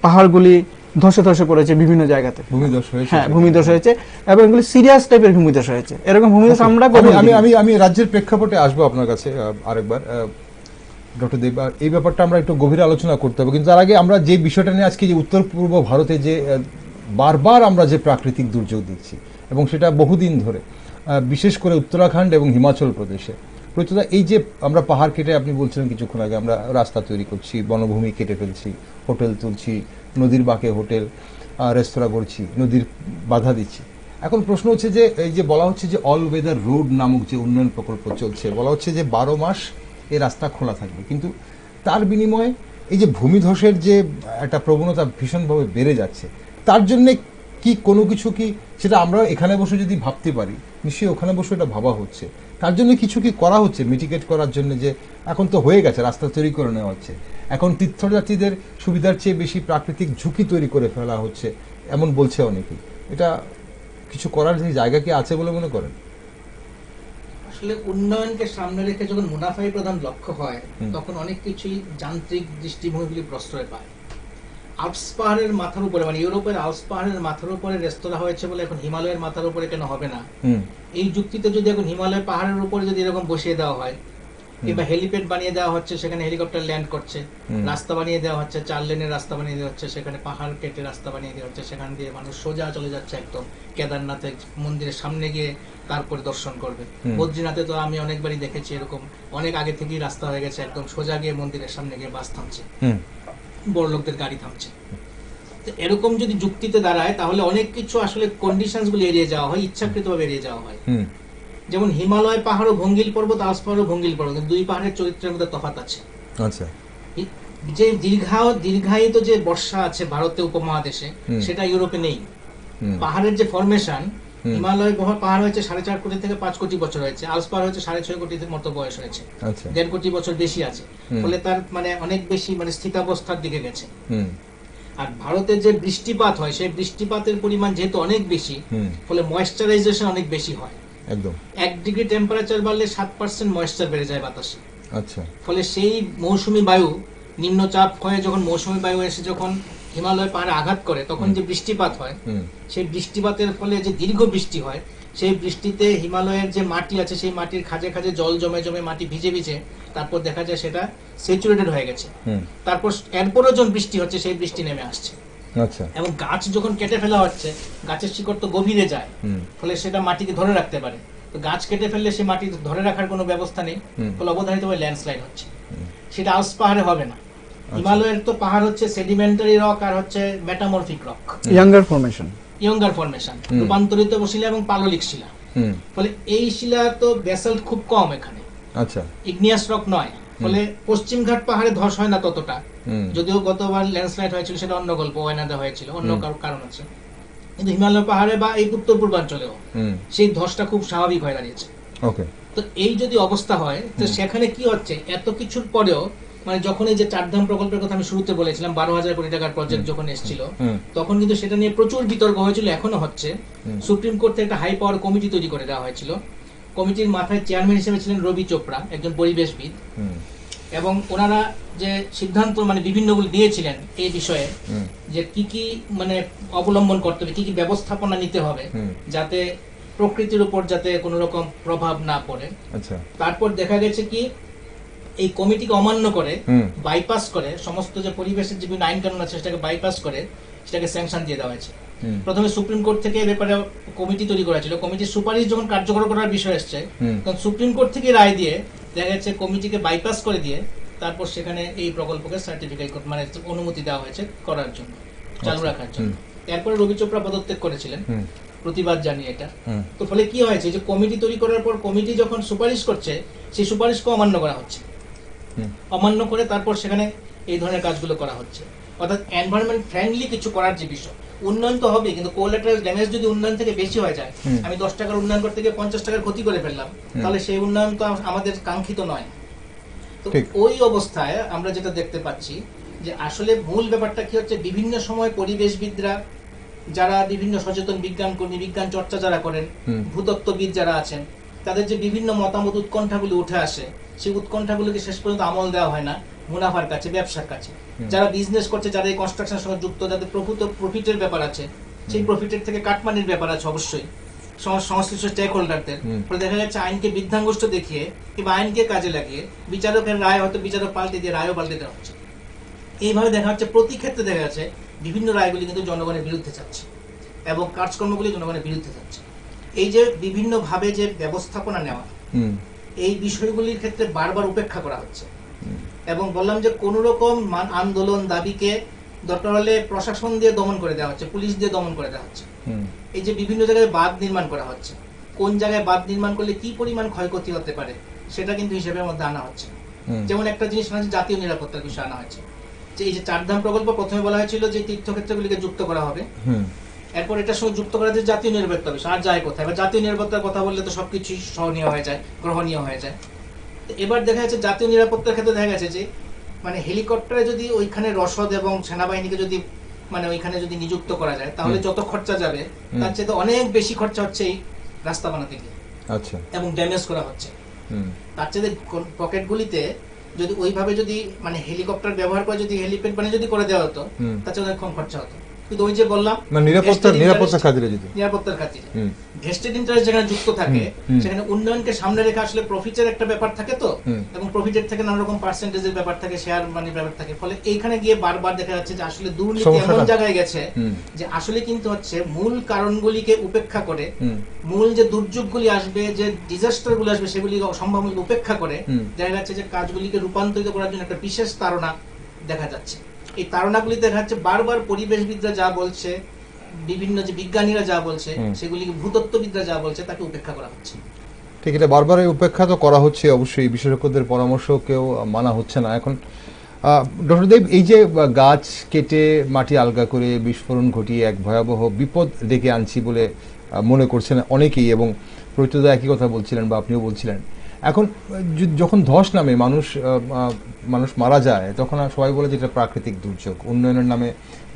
পাহাড়গুলি ধসে পড়েছে বিভিন্ন জায়গাতে, ভূমিধস হয়েছে এবং এগুলি সিরিয়াস টাইপের ভূমিধস হয়েছে। এরকম ভূমিধস আমরা আমি রাজ্যের প্রেক্ষাপটে আসবো আপনার কাছে আরেকবার, ডক্টর দেব, এই ব্যাপারটা আমরা একটু গভীর আলোচনা করতে হবে। কিন্তু তার আগে আমরা যে বিষয়টা নিয়ে আজকে যে উত্তর পূর্ব ভারতে যে বারবার আমরা যে প্রাকৃতিক দুর্যোগ দেখছি, এবং সেটা বহুদিন ধরে, বিশেষ করে উত্তরাখণ্ড এবং হিমাচল প্রদেশে প্রত্যেকটা এই যে আমরা পাহাড় কেটে, আপনি বলছিলেন কিছুক্ষণ আগে, আমরা রাস্তা তৈরি করছি, বনভূমি কেটে ফেলছি, হোটেল তুলছি, নদীর বাঁকে হোটেল রেস্তোরাঁ করছি, নদীর বাধা দিচ্ছি। এখন প্রশ্ন হচ্ছে যে এই যে বলা হচ্ছে যে অল ওয়েদার রোড নামক যে উন্নয়ন প্রকল্প চলছে, বলা হচ্ছে যে 12 মাস এই রাস্তা খোলা থাকবে, কিন্তু তার বিনিময়ে এই যে ভূমিধসের যে একটা প্রবণতা ভীষণভাবে বেড়ে যাচ্ছে, তার জন্যে কি কোনো কিছু কি সেটা আমরা এখানে বসে যদি ভাবতে পারি, নিশ্চয়ই ওখানে বসে এটা ভাবা হচ্ছে, তার জন্য কিছু কি করা হচ্ছে মিটিগেট করার জন্য? যে এখন তো হয়ে গেছে, রাস্তা তৈরি করে নেওয়া হচ্ছে, এখন তীর্থযাত্রীদের সুবিধার চেয়ে বেশি প্রাকৃতিক ঝুঁকি তৈরি করে ফেলা হচ্ছে, এমন বলছে অনেকেই। এটা কিছু করার যে জায়গা কি আছে বলে মনে করেন? আসলে উন্নয়নকে সামনে রেখে যখন মুনাফাই প্রধান লক্ষ্য হয়, তখন অনেক কিছুই যান্ত্রিক দৃষ্টিভঙ্গিগুলি প্রশ্রয় পায়। আল্পস পাহাড়ের মাথার উপরে, মানে ইউরোপের আল্পস পাহাড়ের মাথার উপরে রেস্তোরাঁ হয়েছে বলে এখন হিমালয়ের মাথার উপরে কেন হবে না? এই যুক্তিতে যদি এখন হিমালয় পাহাড়ের উপরে যদি এরকম বসিয়ে দেওয়া হয়, কিংবা হেলিপ্যাড বানিয়ে দেওয়া হচ্ছে, সেখানে হেলিকপ্টার ল্যান্ড করছে, রাস্তা বানিয়ে দেওয়া হচ্ছে, 4 লেনের রাস্তা বানিয়ে দেওয়া হচ্ছে, সেখানে পাহাড় কেটে রাস্তা বানিয়ে দেওয়া হচ্ছে, সেখান দিয়ে মানুষ সোজা চলে যাচ্ছে একদম কেদারনাথের মন্দিরের সামনে গিয়ে তারপরে দর্শন করবে। বদ্রীনাথে তো আমি অনেকবারই দেখেছি এরকম, অনেক আগে থেকেই রাস্তা হয়ে গেছে, একদম সোজা গিয়ে মন্দিরের সামনে গিয়ে বাস থামছে, বড় লোকদের গাড়ি থামছে। তো এরকম যদি যুক্তিতে দাঁড়ায়, তাহলে অনেক কিছু আসলে কন্ডিশনস গুলো এড়িয়ে যাওয়া হয়, ইচ্ছাকৃতভাবে এড়িয়ে যাওয়া হয়। যেমন হিমালয় পাহাড় ও ভঙ্গিল পর্বত, আল্পস পাহাড় ও ভঙ্গিল পর্বত, দুই পাহাড়ের চরিত্রের মধ্যে তফাৎ আছে। আচ্ছা, যে দীর্ঘায়িত যে বর্ষা আছে ভারতীয় উপমহাদেশে, সেটা ইউরোপে নেই। পাহাড়ের যে ফরমেশন, হিমালয় পাহাড় হয়েছে 4.5 কোটি থেকে 5 কোটি বছর হয়েছে, আল্পস পাহাড় হচ্ছে 6.5 কোটির মতো বয়স হয়েছে, 1.5 কোটি বছর বেশি আছে, ফলে তার মানে অনেক বেশি মানে স্থিতাবস্থার দিকে গেছে। আর ভারতে যে বৃষ্টিপাত হয়, সেই বৃষ্টিপাতের পরিমাণ যেহেতু অনেক বেশি, ফলে ময়েশ্চারাইজেশন অনেক বেশি হয়। একদম 1 ডিগ্রি টেম্পারেচার বাড়লে 7% ময়েশ্চার বেড়ে যায় বাতাসে। আচ্ছা, ফলে সেই মৌসুমী বায়ু নিম্নচাপ হয়ে যখন মৌসুমী বায়ু এসে যখন হিমালয় পাহাড়ে আঘাত করে, তখন যে বৃষ্টিপাত হয়, সেই বৃষ্টিপাতের ফলে যে দীর্ঘ বৃষ্টি হয়, সেই বৃষ্টিতে হিমালয়ের যে মাটি আছে, সেই মাটির খাঁজে খাঁজে জল জমে জমে মাটি ভিজে ভিজে তারপর দেখা যায় সেটা স্যাচুরেটেড হয়ে গেছে। তারপর এরপরও যখন বৃষ্টি হচ্ছে, সেই বৃষ্টি নেমে আসছে। আচ্ছা, এবং গাছ যখন কেটে ফেলা হচ্ছে, গাছের শিকড় তো গভীরে যায়, ফলে সেটা মাটিকে ধরে রাখতে পারে। তো গাছ কেটে ফেললে সে মাটি ধরে রাখার কোনো ব্যবস্থা নেই, ফলে অবধারিতভাবে ল্যান্ডস্লাইড হচ্ছে। সেটা আল্পস পাহাড়ে হবে না। হিমালয়ের তো পাহাড় হচ্ছে সেডিমেন্টারি রক আর হচ্ছে মেটামরফিক রক, ইয়াঙ্গার ফরমেশন, রূপান্তরিত শিলা এবং পাললিক শিলা। ফলে এই শিলা তো ব্যাসাল্ট খুব কম এখানে। আচ্ছা, ইগনিয়াস রক নয়, ফলে পশ্চিম ঘাট পাহাড়ে ধস হয় না ততটা, যদিও গতবার ল্যান্ডস্লাইড হয়েছিল, সেটা অন্য গল্প, ওয়ানাদা হয়েছিল, অন্য কারণ আছে। কিন্তু হিমালয় পাহাড়ে বা এই উত্তর পূর্বাঞ্চলেও সেই ধসটা খুব স্বাভাবিক হয়ে দাঁড়িয়েছে। তো এই যদি অবস্থা হয়, তো সেখানে কি হচ্ছে, এত কিছুর পরেও মানে যখন এই যে চারধাম প্রকল্পের কথা আমি শুরুতে বলেছিলাম, 12,000 কোটি টাকার প্রজেক্ট যখন এসেছিল, তখন কিন্তু সেটা নিয়ে প্রচুর বিতর্ক হয়েছিল, এখনো হচ্ছে। সুপ্রিম কোর্ট থেকে একটা হাই পাওয়ার কমিটি তৈরি করে দেওয়া হয়েছিল। কমিটির মাথায় চেয়ারম্যান হিসেবে ছিলেন রবি চোপড়া, একজন পরিবেশবিদ, এবং ওনারা যে সিদ্ধান্ত মানে বিভিন্নগুলো দিয়েছিলেন এই বিষয়ে, যে কি কি মানে অবলম্বন করতে হবে, কি কি ব্যবস্থাপনা নিতে হবে যাতে প্রকৃতির উপর যাতে কোনো রকম প্রভাব না পড়ে। আচ্ছা, তারপর দেখা গেছে কি এই কমিটিকে অমান্য করে, বাইপাস করে, সমস্ত যে পরিবেশের যে বিভিন্ন আইন কানুন আছে সেটাকে বাইপাস করে সেটাকে স্যাংশন দিয়ে দেওয়া হয়েছে। প্রথমে সুপ্রিম কোর্ট থেকে এই ব্যাপারে কমিটি তৈরি করা ছিল। কমিটির সুপারিশ যখন কার্যকর করার বিষয় এসছে, তখন সুপ্রিম কোর্ট থেকে রায় দিয়ে দেখা যাচ্ছে কমিটিকে বাইপাস করে দিয়ে তারপর সেখানে এই প্রকল্পকে সার্টিফিকেট মানে অনুমতি দেওয়া হয়েছে করার জন্য, চালু রাখার জন্য। এরপরে রবি চোপড়া পদত্যাগ করেছিলেন প্রতিবাদ জানিয়ে এটা। তো ফলে কি হয়েছে, যে কমিটি তৈরি করার পর কমিটি যখন সুপারিশ করছে, সেই সুপারিশকে অমান্য করা হচ্ছে, অমান্য করে তারপর সেখানে এই ধরনের কাজগুলো করা হচ্ছে। অর্থাৎ এনভায়রনমেন্ট ফ্রেন্ডলি কিছু করার যে বিষয়, উন্নয়ন তো হবে, কিন্তু কোলাটারাল ড্যামেজ যদি উন্নয়ন থেকে বেশি হয়ে যায়, আমি 10 টাকার উন্নয়ন করতে গিয়ে 50 টাকার ক্ষতি করে ফেললাম, তাহলে সেই উন্নয়ন তো আমাদের কাঙ্ক্ষিত নয়। তো ওই অবস্থায় আমরা যেটা দেখতে পাচ্ছি, যে আসলে মূল ব্যাপারটা কি হচ্ছে, বিভিন্ন সময় পরিবেশবিদরা যারা বিভিন্ন সচেতন বিজ্ঞান কর্মী, বিজ্ঞান চর্চা যারা করেন, ভূতত্ত্ববিদ যারা আছেন, তাদের যে বিভিন্ন মতামত উৎকণ্ঠাগুলো উঠে আসে, সেই উৎকণ্ঠাগুলোকে শেষ পর্যন্ত আমল দেওয়া হয় না মুনাফার কাছে, ব্যবসার কাছে। যারা বিজনেস করছে, যারা এই কনস্ট্রাকশনের সঙ্গে যুক্ত, যাদের প্রফিটের ব্যাপার আছে, সেই প্রফিটের থেকে কাটমানির ব্যাপার আছে অবশ্যই সংশ্লিষ্ট স্টেক হোল্ডারদের। ফলে দেখা যাচ্ছে আইনকে বৃদ্ধাঙ্গুষ্ঠ দেখিয়ে কিংবা আইনকে কাজে লাগিয়ে বিচারকের রায় হয়তো বিচারক পাল্টে দিয়ে রায়ও পাল্টে দেওয়া হচ্ছে। এইভাবে দেখা যাচ্ছে প্রতি ক্ষেত্রে দেখা যাচ্ছে বিভিন্ন রায়গুলি কিন্তু জনগণের বিরুদ্ধে যাচ্ছে এবং কাজকর্মগুলি জনগণের বিরুদ্ধে যাচ্ছে। এই যে বিভিন্ন ভাবে যে ব্যবস্থাপনা নেওয়া, এই বিষয়গুলির ক্ষেত্রে বারবার উপেক্ষা করা হচ্ছে। এবং বললাম যে কোন রকম আন্দোলন দাবিকে দরকার হলে প্রশাসন দিয়ে দমন করে দেওয়া হচ্ছে, পুলিশ দিয়ে দমন করে দেওয়া হচ্ছে। এই যে বিভিন্ন জায়গায় বাঁধ নির্মাণ করা হচ্ছে, কোন জায়গায় বাঁধ নির্মাণ করলে কি পরিমাণ ক্ষয়ক্ষতি হতে পারে সেটা কিন্তু হিসেবের মধ্যে আনা হচ্ছে। যেমন একটা জিনিস জাতীয় নিরাপত্তার বিষয় আনা হয়েছে, যে এই যে চারধাম প্রকল্প প্রথমে বলা হয়েছিল যে তীর্থক্ষেত্রগুলিকে যুক্ত করা হবে, এরপর এটার সঙ্গে যুক্ত করা যে জাতীয় নিরাপত্তা বিষয়, আর যায় কোথায়, জাতীয় নিরাপত্তার কথা বললে তো সবকিছু সহনীয় হয়ে যায়, গ্রহণীয় হয়ে যায়। এবার দেখা যাচ্ছে জাতীয় নিরাপত্তার ক্ষেত্রে দেখা গেছে যে মানে হেলিকপ্টারে যদি ওইখানে রসদ এবং সেনাবাহিনীকে যদি মানে ওইখানে যদি নিযুক্ত করা যায়, তাহলে যত খরচা যাবে তার চেয়ে অনেক বেশি খরচা হচ্ছে এই রাস্তা বানাতে গিয়ে। আচ্ছা, এবং ড্যামেজ করা হচ্ছে। তার চেয়ে পকেটগুলিতে যদি ওইভাবে যদি মানে হেলিকপ্টার ব্যবহার করে যদি হেলিপ্যাড মানে যদি করে দেওয়া হতো তাতে অনেক কম খরচা হতো। কিন্তু ওই যে বললাম মানে নিরাপত্তার খাতিরে যদি নিরাপত্তার খাতিরে ভেস্টেড ইন্টারেস্ট যেখানে যুক্ত থাকে সেখানে উন্নয়নকে সামনে রেখে আসলে প্রফিটের একটা ব্যাপার থাকে তো, এবং প্রফিটের থেকে নানা রকম পার্সেন্টেজের ব্যাপার থাকে, শেয়ার মানি ব্যাপার থাকে, ফলে এইখানে গিয়ে বারবার দেখা যাচ্ছে যে আসলে দুর্নীতি এমন জায়গায় গেছে যে আসলে কিন্তু হচ্ছে মূল কারণগুলিকে উপেক্ষা করে, মূল যে দুর্যোগগুলি আসবে, যে ডিজাস্টার গুলো আসবে সেগুলি সম্ভাবনা উপেক্ষা করে দেখা যাচ্ছে যে কাজগুলিকে রূপান্তরিত করার জন্য একটা বিশেষ তাড়না দেখা যাচ্ছে। এই তাড়নাগুলি দেখা যাচ্ছে বারবার পরিবেশবিদরা যা বলছে, বিভিন্ন যে বিজ্ঞানীরা যা বলছে, সেগুলিকে ভূতত্ত্ববিদরা যা বলছে তাকে উপেক্ষা করা হচ্ছে। ঠিক, এটা বারবার উপেক্ষা তো করা হচ্ছে, অবশ্যই বিশেষজ্ঞদের পরামর্শ কেউ মানা হচ্ছে না। এখন ডক্টর দেব, এই যে গাছ কেটে মাটি আলগা করে বিস্ফোরণ ঘটিয়ে এক ভয়াবহ বিপদ ডেকে আনছি বলে মনে করছেন অনেকেই, এবং প্রত্যেকটা একই কথা বলছিলেন বা আপনিও বলছিলেন। এখন যখন ধস নামে মানুষ মারা যায়, তখন সবাই বলে যে এটা প্রাকৃতিক দুর্যোগ। উন্নয়নের নামে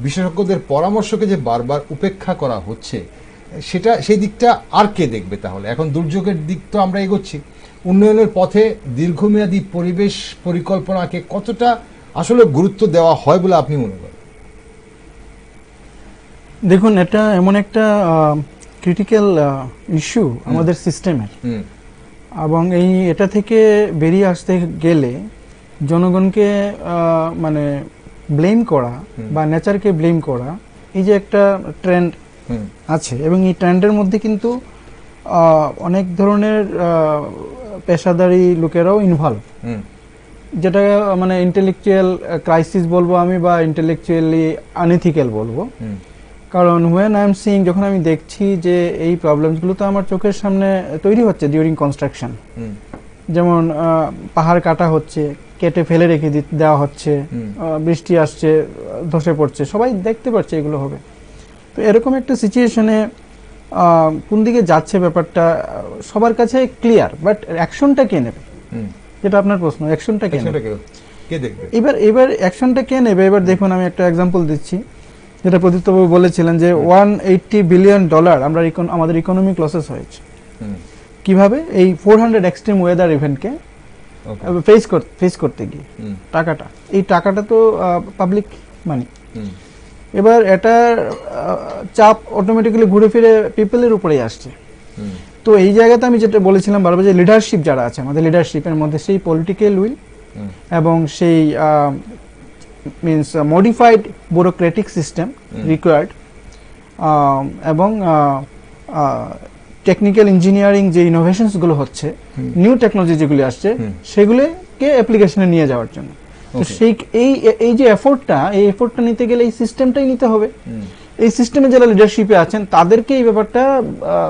বিশেষজ্ঞদের পরামর্শকে যে বারবার উপেক্ষা করা হচ্ছে, সেই দিকটা আর কে দেখবে তাহলে? এখন দুর্যোগের দিক তো আমরা এগোচ্ছি, উন্নয়নের পথে দীর্ঘমেয়াদী পরিবেশ পরিকল্পনাকে কতটা আসলে গুরুত্ব দেওয়া হয় বলে আপনি মনে করেন? দেখুন, এটা এমন একটা ক্রিটিক্যাল ইস্যু আমাদের সিস্টেমের, এবং এটা থেকে বেরিয়ে আসতে গেলে জনগণকে মানে ব্লেম করা বা নেচারকে ব্লেম করা, এই যে একটা ট্রেন্ড আছে, এবং এই ট্রেন্ডের মধ্যে কিন্তু অনেক ধরনের পেশাদারী লোকেরাও ইনভলভ, যেটা মানে ইন্টেলেকচুয়াল ক্রাইসিস বলবো আমি, বা ইন্টেলেকচুয়ালি আনএথিক্যাল বলবো। কারণ হোয়েন আই এম সিইং, যখন আমি দেখছি যে এই প্রবলেমসগুলো তো আমার চোখের সামনে তৈরি হচ্ছে ডিউরিং কনস্ট্রাকশন, যেমন পাহাড় কাটা হচ্ছে, কেটে ফেলে রেখে দেওয়া হচ্ছে, বৃষ্টি আসছে, ধসে পড়ছে, সবাই দেখতে পাচ্ছে এগুলো হবে। তো এরকম একটা সিচুয়েশনে কোন দিকে যাচ্ছে ব্যাপারটা সবার কাছে ক্লিয়ার, বাট অ্যাকশনটা কে নেবে, যেটা আপনার প্রশ্ন, অ্যাকশনটা কে নেবে, এবার অ্যাকশনটা কে নেবে? এবার দেখুন, আমি একটা এক্সাম্পল দিচ্ছি, যেটা প্রদীপ্তবাবু বলেছিলেন যে $180 বিলিয়ন আমরা আমাদের ইকোনমিক লসেস হয়েছে কিভাবে, এই 400 এক্সট্রিম ওয়েদার ইভেন্টকে ফেস করতে গিয়ে। এই টাকাটা তো পাবলিক মানি। এবার এটা চাপ অটোমেটিক্যালি ঘুরে ফিরে পিপলের উপরেই আসছে। তো এই জায়গাতে আমি যেটা বলেছিলাম বারবার, যে লিডারশিপ যারা আছে, আমাদের লিডারশিপের মধ্যে সেই পলিটিক্যাল উইল এবং সেই means modified bureaucratic system required, এবং টেকনিক্যাল ইঞ্জিনিয়ারিং যে ইনোভেশনস গুলো হচ্ছে, নিউ টেকনোলজি যেগুলি আসছে, সেগুলোকে অ্যাপ্লিকেশনে নিয়ে যাওয়ার জন্য। তো এই যে এফোর্টটা নিতে গেলে এই সিস্টেমটাই নিতে হবে। এই সিস্টেমে যারা লিডারশিপে আছেন তাদেরকে এই ব্যাপারটা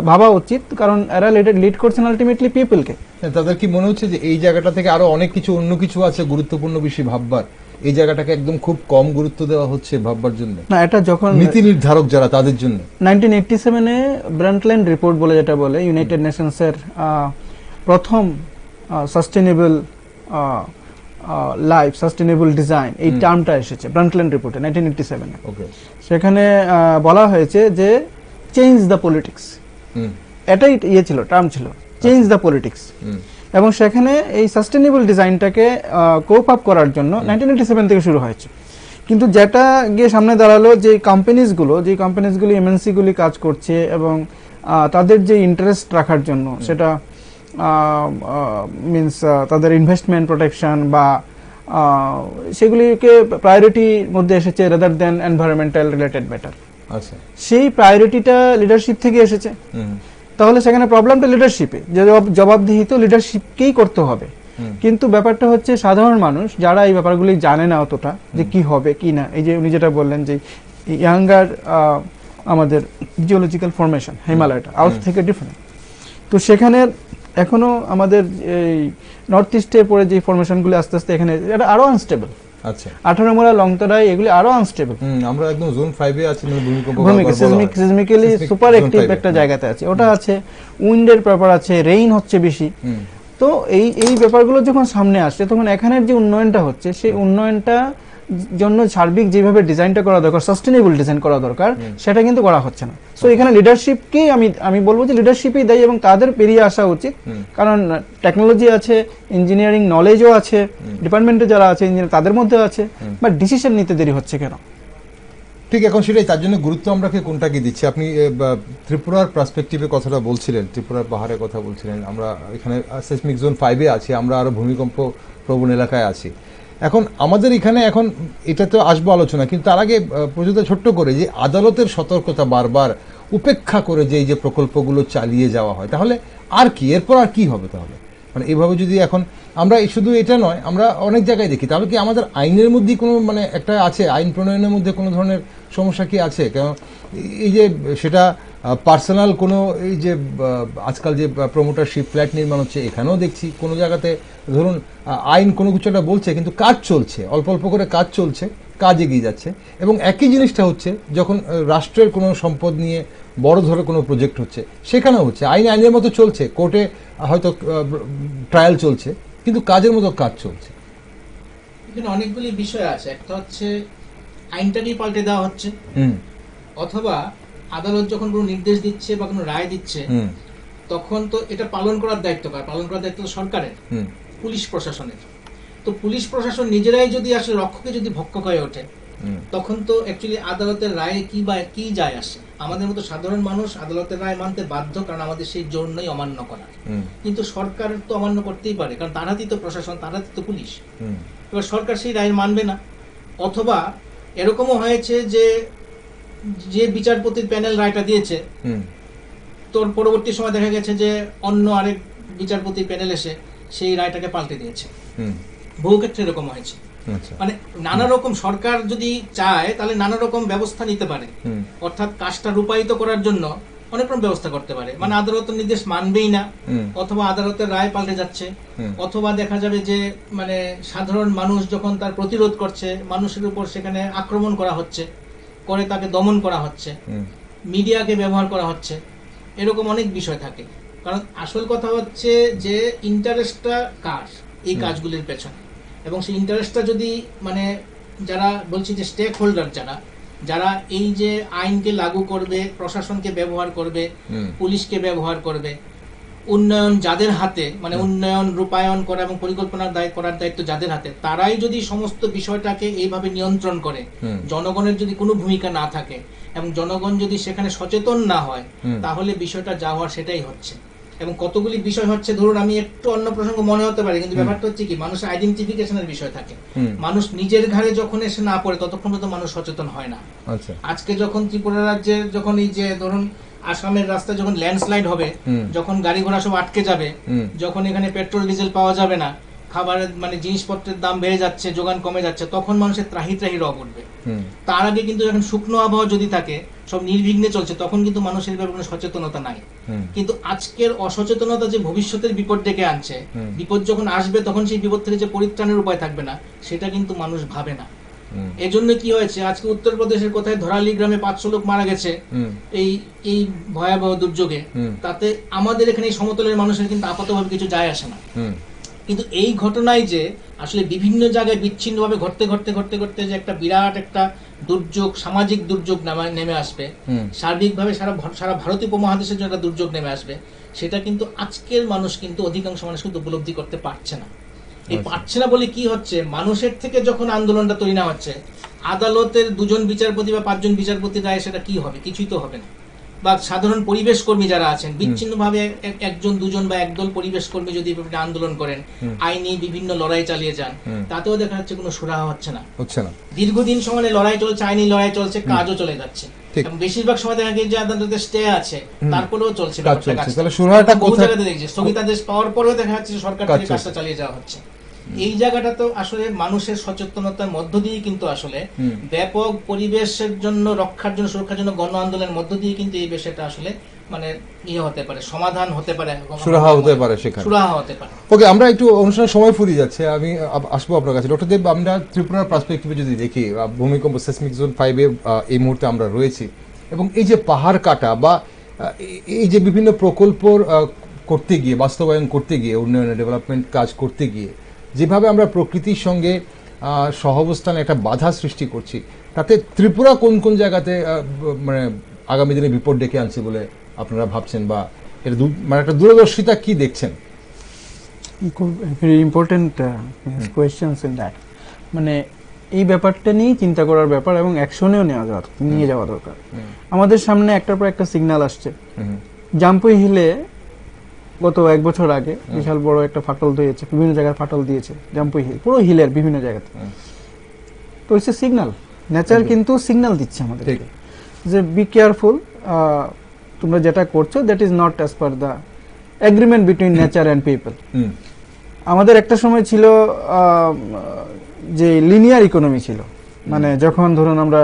ভাবা উচিত, কারণ এরা লিড করছেন আলটিমেটলি পিপলকে। তাদের কি মনে হচ্ছে যে এই জায়গাটা থেকে আরো অনেক কিছু, অন্য কিছু আছে গুরুত্বপূর্ণ বিষয় ভাববার, এই জায়গাটাকে একদম খুব কম গুরুত্ব দেওয়া হচ্ছে ভাববার জন্য? না, এটা যখন নীতি নির্ধারক যারা, তাদের জন্য 1987-এ ব্রান্টল্যান্ড রিপোর্ট বলে যেটা বলে, ইউনাইটেড নেশনসের প্রথম সাস্টেনেবল লাইফ, সাস্টেনেবল ডিজাইন, এই টার্মটা এসেছে ব্রান্টল্যান্ড রিপোর্টে 1987-এ। সেখানে বলা হয়েছে যে চেঞ্জ দ্য পলিটিক্স, এটাই ছিল, টার্ম ছিল, চেঞ্জ দ্য পলিটিক্স। এবং সেখানে এই সাস্টেনেবল ডিজাইনটাকে কোপ আপ করার জন্য 1987 থেকে শুরু হয়েছে। কিন্তু যেটা গিয়ে সামনে দাঁড়ালো, যে কোম্পানিজগুলি এমএনসিগুলি কাজ করছে, এবং তাদের যে ইন্টারেস্ট রাখার জন্য, সেটা মিনস তাদের ইনভেস্টমেন্ট প্রোটেকশন বা সেগুলিকে প্রায়োরিটির মধ্যে এসেছে rather than environmental related matter. আচ্ছা, সেই প্রায়োরিটিটা লিডারশিপ থেকে এসেছে। তাহলে সেখানে প্রবলেমটা লিডারশিপে, যে জবাবদিহি তো লিডারশিপকেই করতে হবে। কিন্তু ব্যাপারটা হচ্ছে সাধারণ মানুষ যারা এই ব্যাপারগুলি জানে না অতটা, যে কি হবে কি না। এই যে উনি যেটা বললেন যে ইয়াঙ্গার আমাদের জিওলজিক্যাল ফরমেশন হিমালয়টা আউট থেকে ডিফারেন্ট, তো সেখানে এখনো আমাদের এই নর্থ ইস্টে পড়ে যে ফরমেশনগুলি আস্তে আস্তে এখানে এটা আরো আনস্টেবল। আচ্ছা, 18 মোড়া লংতরাই এগুলি আরো আনস্টেবল। আমরা একদম জোন 5 এ আছি, সিজমিক্যালি সুপার অ্যাক্টিভ একটা জায়গাতে আছে, ওটা আছে, উইন্ডের ব্যাপার আছে, রেইন হচ্ছে বেশি। তো এই ব্যাপারগুলো যখন সামনে আসছে, তখন এখানের যে উন্নয়নটা হচ্ছে, সেই উন্নয়নটা জন্য সার্বিক যেভাবে ডিজাইনটা করা দরকার, সাস্টেনেবল ডিজাইন করা দরকার, সেটা কিন্তু করা হচ্ছে না। সো এখানে লিডারশিপকেই আমি বলবো যে লিডারশিপই দায়ী এবং তাদের পেরিয়ে আসা উচিত, কারণ টেকনোলজি আছে, ইঞ্জিনিয়ারিং নলেজও আছে, ডিপার্টমেন্টে যারা আছে ইঞ্জিনিয়ার তাদের মধ্যে আছে, বাট ডিসিশন নিতে দেরি হচ্ছে কেন? ঠিক এখন সেটাই, তার জন্য গুরুত্ব আমরা কোনটাকে দিচ্ছি। আপনি ত্রিপুরার পার্সপেক্টিভে কথাটা বলছিলেন, ত্রিপুরার পাহাড়ের কথা বলছিলেন। আমরা এখানে সেসমিক জোন 5-এ আছি, আমরা আরো ভূমিকম্প প্রবণ এলাকায় আছি। এখন আমাদের এখানে এখন এটা তো আসবো আলোচনা, কিন্তু তার আগে প্রযুক্ত ছোট্ট করে যে আদালতের সতর্কতা বারবার উপেক্ষা করে যে এই যে প্রকল্পগুলো চালিয়ে যাওয়া হয়, তাহলে আর কি এরপর আর কি হবে? তাহলে মানে এইভাবে যদি এখন আমরা শুধু এটা নয়, আমরা অনেক জায়গায় দেখি, তাহলে কি আমাদের আইনের মধ্যেই কোনো মানে একটা আছে, আইন প্রণয়নের মধ্যে কোনো ধরনের সমস্যা কি আছে? কেন এই যে সেটা পার্সোনাল কোনো এই যে আজকাল যে প্রমোটারশিপ ফ্ল্যাট নির্মাণ হচ্ছে, এখানেও দেখছি কোনো জায়গাতে ধরুন আইন কোনো কিছু একটা বলছে, কিন্তু কাজ চলছে, অল্প অল্প করে কাজ চলছে, কাজ এগিয়ে যাচ্ছে। এবং একই জিনিসটা হচ্ছে যখন রাষ্ট্রের কোনো সম্পদ নিয়ে বড় ধরে কোনো প্রজেক্ট হচ্ছে, সেখানেও হচ্ছে আইনের মতো চলছে, কোর্টে হয়তো ট্রায়াল চলছে, কিন্তু কাজের মতো কাজ চলছে। এখানে অনেকগুলি বিষয় আছে। একটা হচ্ছে আইনটাকেই পাল্টে দেওয়া হচ্ছে, অথবা আদালত যখন কোনো নির্দেশ দিচ্ছে বা কোনো রায় দিচ্ছে, তখন তো এটা পালন করার দায়িত্ব কার? পালন করার দায়িত্ব তো সরকারের, পুলিশ প্রশাসনের। তো পুলিশ প্রশাসন নিজেরাই যদি আসলে রক্ষকে যদি ভক্ষক হয়ে ওঠে, তখন তো অ্যাকচুয়ালি আদালতের রায়ে কি যায় আসে? আমাদের মতো সাধারণ মানুষ আদালতের রায় মানতে বাধ্য, কারণ আমাদের সেই জন্যই অমান্য করা। কিন্তু সরকার তো অমান্য করতেই পারে, কারণ তার হাতেই তো প্রশাসন, তার হাতেই তো পুলিশ। এবার সরকার সেই রায় মানবে না। অথবা এরকমও হয়েছে যে বিচারপতির প্যানেল রায়টা দিয়েছে, তোর পরবর্তী সময় দেখা গেছে যে অন্য আরেক বিচারপতির প্যানেল এসে সেই রায়টাকে পাল্টে দিয়েছে। বহু ক্ষেত্রে এরকম হয়েছে। মানে নানা রকম সরকার যদি চায় তাহলে নানা রকম ব্যবস্থা নিতে পারে, অর্থাৎ কাজটা রূপায়িত করার জন্য অনেক রকম ব্যবস্থা করতে পারে। মানে আদালতের নির্দেশ মানবেই না, অথবা আদালতের রায় পাল্টে যাচ্ছে, অথবা দেখা যাবে যে মানে সাধারণ মানুষ যখন তার প্রতিরোধ করছে, মানুষের উপর সেখানে আক্রমণ করা হচ্ছে, করে তাকে দমন করা হচ্ছে, মিডিয়াকে ব্যবহার করা হচ্ছে, এরকম অনেক বিষয় থাকে। কারণ আসল কথা হচ্ছে যে ইন্টারেস্টটা কার এই কাজগুলির পেছনে, এবং সেই ইন্টারেস্টটা যদি মানে যারা বলছি যে স্টেক হোল্ডার, যারা এই যে আইনকে লাগু করবে, প্রশাসনকে ব্যবহার করবে, পুলিশকে ব্যবহার করবে, উন্নয়ন যাদের হাতে, মানে উন্নয়ন রূপায়ণ করা এবং পরিকল্পনা করার দায়িত্ব যাদের হাতে, তারাই যদি সমস্ত বিষয়টাকে এইভাবে নিয়ন্ত্রণ করে, জনগণের যদি কোনো ভূমিকা না থাকে এবং জনগণ যদি সেখানে সচেতন না হয়, তাহলে বিষয়টা যা হওয়ার সেটাই হচ্ছে। এবং কতগুলি বিষয় হচ্ছে, ধরুন আমি একটু অন্য প্রসঙ্গ মনে হতে পারে, কিন্তু ব্যাপারটা হচ্ছে কি, মানুষের আইডেন্টিফিকেশনের বিষয় থাকে। মানুষ নিজের ঘাড়ে যখন এসে না পড়ে, ততক্ষণ পর্যন্ত মানুষ সচেতন হয় না। আজকে যখন ত্রিপুরা রাজ্যের যখন এই যে ধরুন আসামের রাস্তায় যখন ল্যান্ডস্লাইড হবে, যখন গাড়ি ঘোড়া সব আটকে যাবে, যখন এখানে পেট্রোল ডিজেল পাওয়া যাবে না, খাবারের মানে জিনিসপত্রের দাম বেড়ে যাচ্ছে, যোগান কমে যাচ্ছে, তখন মানুষের ত্রাহি রব উঠবে। তার আগে কিন্তু যখন শুকনো আবহাওয়া যদি থাকে, সব নির্বিঘ্নে চলছে, তখন কিন্তু মানুষের ব্যাপারে কোনো সচেতনতা নাই। কিন্তু আজকের অসচেতনতা যে ভবিষ্যতের বিপদ ডেকে আনছে, বিপদ যখন আসবে তখন সেই বিপদ থেকে যে পরিত্রাণের উপায় থাকবে না, সেটা কিন্তু মানুষ ভাবে না। এজন্য কি হয়েছে, আজকে উত্তরপ্রদেশের কোথায় ধরালি গ্রামে 500 লোক মারা গেছে এই ভয়াবহ দুর্যোগে, তাতে আমাদের এখানে সমতলের মানুষের কিন্তু আপাতভাবে কিছু যায় আসে না। কিন্তু এই ঘটনায় যে আসলে বিভিন্ন জায়গায় বিচ্ছিন্নভাবে ঘটতে ঘটতে ঘটতে ঘটতে যে একটা বিরাট একটা দুর্যোগ, সামাজিক দুর্যোগ নেমে আসবে, সার্বিকভাবে সারা ভারতীয় উপমহাদেশের জন্য একটা দুর্যোগ নেমে আসবে, সেটা কিন্তু আজকের মানুষ কিন্তু অধিকাংশ মানুষ কিন্তু উপলব্ধি করতে পারছে না। এই পারছে না বলে কি হচ্ছে, মানুষের থেকে যখন আন্দোলনটা তৈরি না হচ্ছে, আদালতের 2 জন বিচারপতি বা 5 জন বিচারপতির রায় সেটা কি হবে? কিছুই তো হবে না। বা সাধারণ পরিবেশ কর্মী যারা আছেন, বিচ্ছিন্নভাবে 1 জন 2 জন বা একদল পরিবেশ কর্মী যদি আন্দোলন করেন, আইনি বিভিন্ন লড়াই চালিয়ে যান, তাতেও দেখা যাচ্ছে কোনো সুরাহা হচ্ছে না। দীর্ঘদিন সময় লড়াই চলছে, আইনি লড়াই চলছে, কাজও চলে যাচ্ছে, এবং বেশিরভাগ সময় দেখা গেছে যে আদালতে স্টে আছে, তারপরেও চলছে। স্থগিতাদেশ পাওয়ার পরেও দেখা যাচ্ছে সরকার থেকে কাজটা চালিয়ে যাওয়া হচ্ছে। এই জায়গাটা তো আসলে মানুষের সচেতনতার মধ্য দিয়ে কিন্তু আসলে ব্যাপক পরিবেশের জন্য রক্ষার জন্য, সুরক্ষার জন্য গণ আন্দোলনের মধ্য দিয়ে কিন্তু এই বিষয়টা আসলে মানে হতে পারে, সমাধান হতে পারে, সুরাহা হতে পারে, সুরাহা হতে পারে। ওকে, আমরা একটু অনুষ্ঠানের সময় ফুরিয়ে যাচ্ছে, আমি আসবো আপনার কাছে। ডক্টর দেব, আমরা ত্রিপুরার পার্সপেক্টিভে যদি দেখি, ভূমিকম্প সেসমিক জোন 5-এ এই মুহূর্তে আমরা রয়েছি, এবং এই যে পাহাড় কাটা বা এই যে বিভিন্ন প্রকল্প করতে গিয়ে, বাস্তবায়ন করতে গিয়ে, উন্নয়নের ডেভেলপমেন্ট কাজ করতে গিয়ে যেভাবে আমরা প্রকৃতির সঙ্গে সহাবস্থানে একটা বাধা সৃষ্টি করছি, তাতে ত্রিপুরা কোন কোন জায়গাতে মানে আগামী দিনে বিপদ ডেকে আনছে বলে আপনারা ভাবছেন, বা এর মানে একটা দূরদর্শিতা কি দেখছেন? Very important questions in that. মানে এই ব্যাপারটা নিয়ে চিন্তা করার ব্যাপার এবং অ্যাকশনেও নিয়ে যাওয়া দরকার। আমাদের সামনে একটার পর একটা সিগন্যাল আসছে। জাম্পুই হিলে গত 1 বছর আগে বিশাল বড় একটা ফাটল দিয়েছে, বিভিন্ন জায়গায় ফাটল দিয়েছে জাম্পুই হিল, পুরো হিলের বিভিন্ন জায়গাতে। তো হচ্ছে সিগন্যাল, নেচার কিন্তু সিগন্যাল দিচ্ছে আমাদের যে বি কেয়ারফুল, তোমরা যেটা করছো that is not as per the agreement between nature and people. আমাদের একটা সময় ছিল যে লিনিয়ার ইকোনমি ছিল, মানে যখন ধরুন আমরা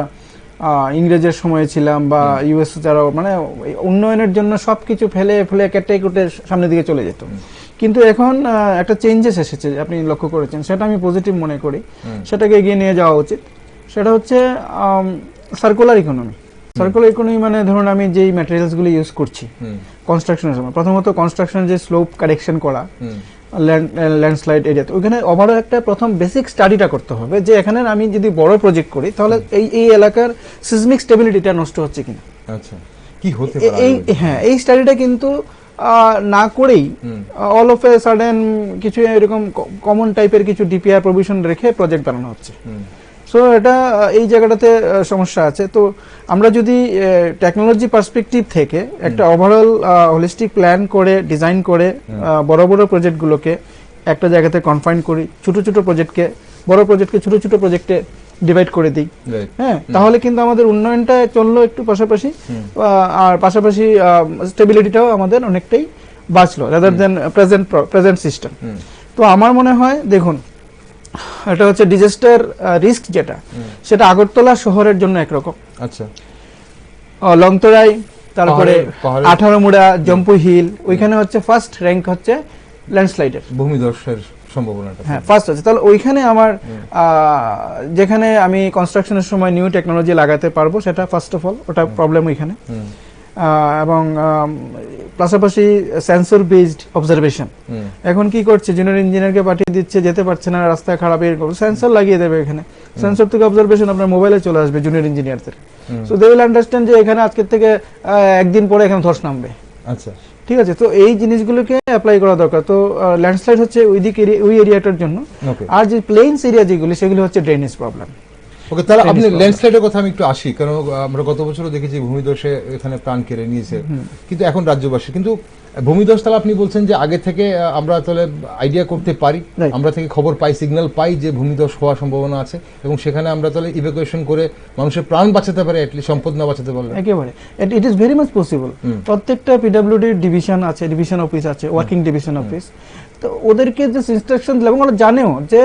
ইংরেজের সময় ছিলাম বা ইউএস, যারা মানে উন্নয়নের জন্য সবকিছু ফেলে ফেলে কেটে কুটে সামনের দিকে চলে যেত। কিন্তু এখন একটা চেঞ্জেস এসেছে, আপনি লক্ষ্য করেছেন, সেটা আমি পজিটিভ মনে করি, সেটাকে এগিয়ে নিয়ে যাওয়া উচিত। সেটা হচ্ছে সার্কুলার ইকোনমি। সার্কুলার ইকোনমি মানে ধরুন আমি যেই ম্যাটেরিয়ালসগুলো ইউজ করছি কনস্ট্রাকশনের সময়, প্রথমত কনস্ট্রাকশন যে স্লোপ কারেকশন করা ল্যান্ডস্লাইড এরিয়াতে, ওইখানে ওভারঅল একটা প্রথম বেসিক স্টাডিটা করতে হবে যে এখানে আমি যদি বড় প্রজেক্ট করি তাহলে এই এলাকার সিসমিক স্টেবিলিটিটা নষ্ট হচ্ছে কিনা। আচ্ছা, কি হতে পারে হ্যাঁ, এই স্টাডিটা কিন্তু না করেই অল অফ এ সাডেন কিছু এরকম কমন টাইপের কিছু ডিপিআর প্রভিশন রেখে প্রজেক্ট বানানো হচ্ছে। সো এটা এই জায়গাটাতে সমস্যা আছে। তো আমরা যদি টেকনোলজি পার্সপেক্টিভ থেকে একটা ওভারঅল হোলিস্টিক প্ল্যান করে ডিজাইন করে বড় বড় প্রজেক্টগুলোকে একটা জায়গাতে কনফাইন করি, ছোট ছোট প্রজেক্টকে বড় প্রজেক্টকে ছোট ছোট প্রজেক্টে ডিভাইড করে দিই, হ্যাঁ, তাহলে কিন্তু আমাদের উন্নয়নটা চললো একটু পাশাপাশি, আর পাশাপাশি স্টেবিলিটিটাও আমাদের অনেকটাই বাঁচলো রাদার দেন প্রেজেন্ট সিস্টেম। তো আমার মনে হয় দেখুন, এটা হচ্ছে ডিজাস্টার রিস্ক যেটা, সেটা আগরতলা শহরের জন্য একরকম, আচ্ছা লংতরাই, তারপরে 18 মুড়া, জম্পুই হিল, ওইখানে হচ্ছে ফার্স্ট র্যাঙ্ক হচ্ছে ল্যান্ডস্লাইডের, ভূমিধসের সম্ভাবনাটা, হ্যাঁ ফার্স্ট আছে। তাহলে ওইখানে আমার যেখানে আমি কনস্ট্রাকশনের সময় নিউ টেকনোলজি লাগাতে পারবো, সেটা ফার্স্ট অফ অল ওটা প্রবলেম ওইখানে। এবং পাশাপাশি সেন্সর বেসড অবজারভেশন, এখন কি করছে, জুনিয়র ইঞ্জিনিয়ারকে পাঠিয়ে দিচ্ছে, যেতে পারছে না, রাস্তা খারাপ, এরকম সেন্সর লাগিয়ে দেবে এখানে, সেন্সর থেকে অবজারভেশন আপনার মোবাইলে চলে আসবে জুনিয়র ইঞ্জিনিয়ারদের। সো দে উইল আন্ডারস্ট্যান্ড যে এখানে আজকের থেকে একদিন পরে এখানে ধস নামবে। আচ্ছা, ঠিক আছে। তো এই জিনিসগুলোকে অ্যাপ্লাই করা দরকার। তো ল্যান্ডস্লাইড হচ্ছে ওই এরিয়াটার জন্য, আর যে প্লেনস এরিয়া যেগুলি সেগুলি হচ্ছে ড্রেনেজ প্রবলেম। ওকে, তাহলে আপনি ল্যান্ডস্লাইডের কথা আমি একটু আসি, কারণ আমরা গত বছরও দেখেছি ভূমিধসে এখানে প্রাণ কেড়ে নিয়েছে, কিন্তু এখন রাজ্যবাসী কিন্তু ভূমিধস, তাহলে আপনি বলছেন যে আগে থেকে আমরা তাহলে আইডিয়া করতে পারি, আমরা থেকে খবর পাই, সিগন্যাল পাই যে ভূমিধস হওয়ার সম্ভাবনা আছে, এবং সেখানে আমরা তাহলে ইভ্যাকুয়েশন করে মানুষের প্রাণ বাঁচাতে পারি, অ্যাটলিস্ট সম্পদ না বাঁচাতে পারলে। একেবারে it is very much possible. প্রত্যেকটা পিডব্লিউডি ডিভিশন আছে, ডিভিশন অফিস আছে, ওয়ার্কিং ডিভিশন অফিস, তো ওদেরকে যে ইনস্ট্রাকশন দিলে, এবং ওরা জানেও যে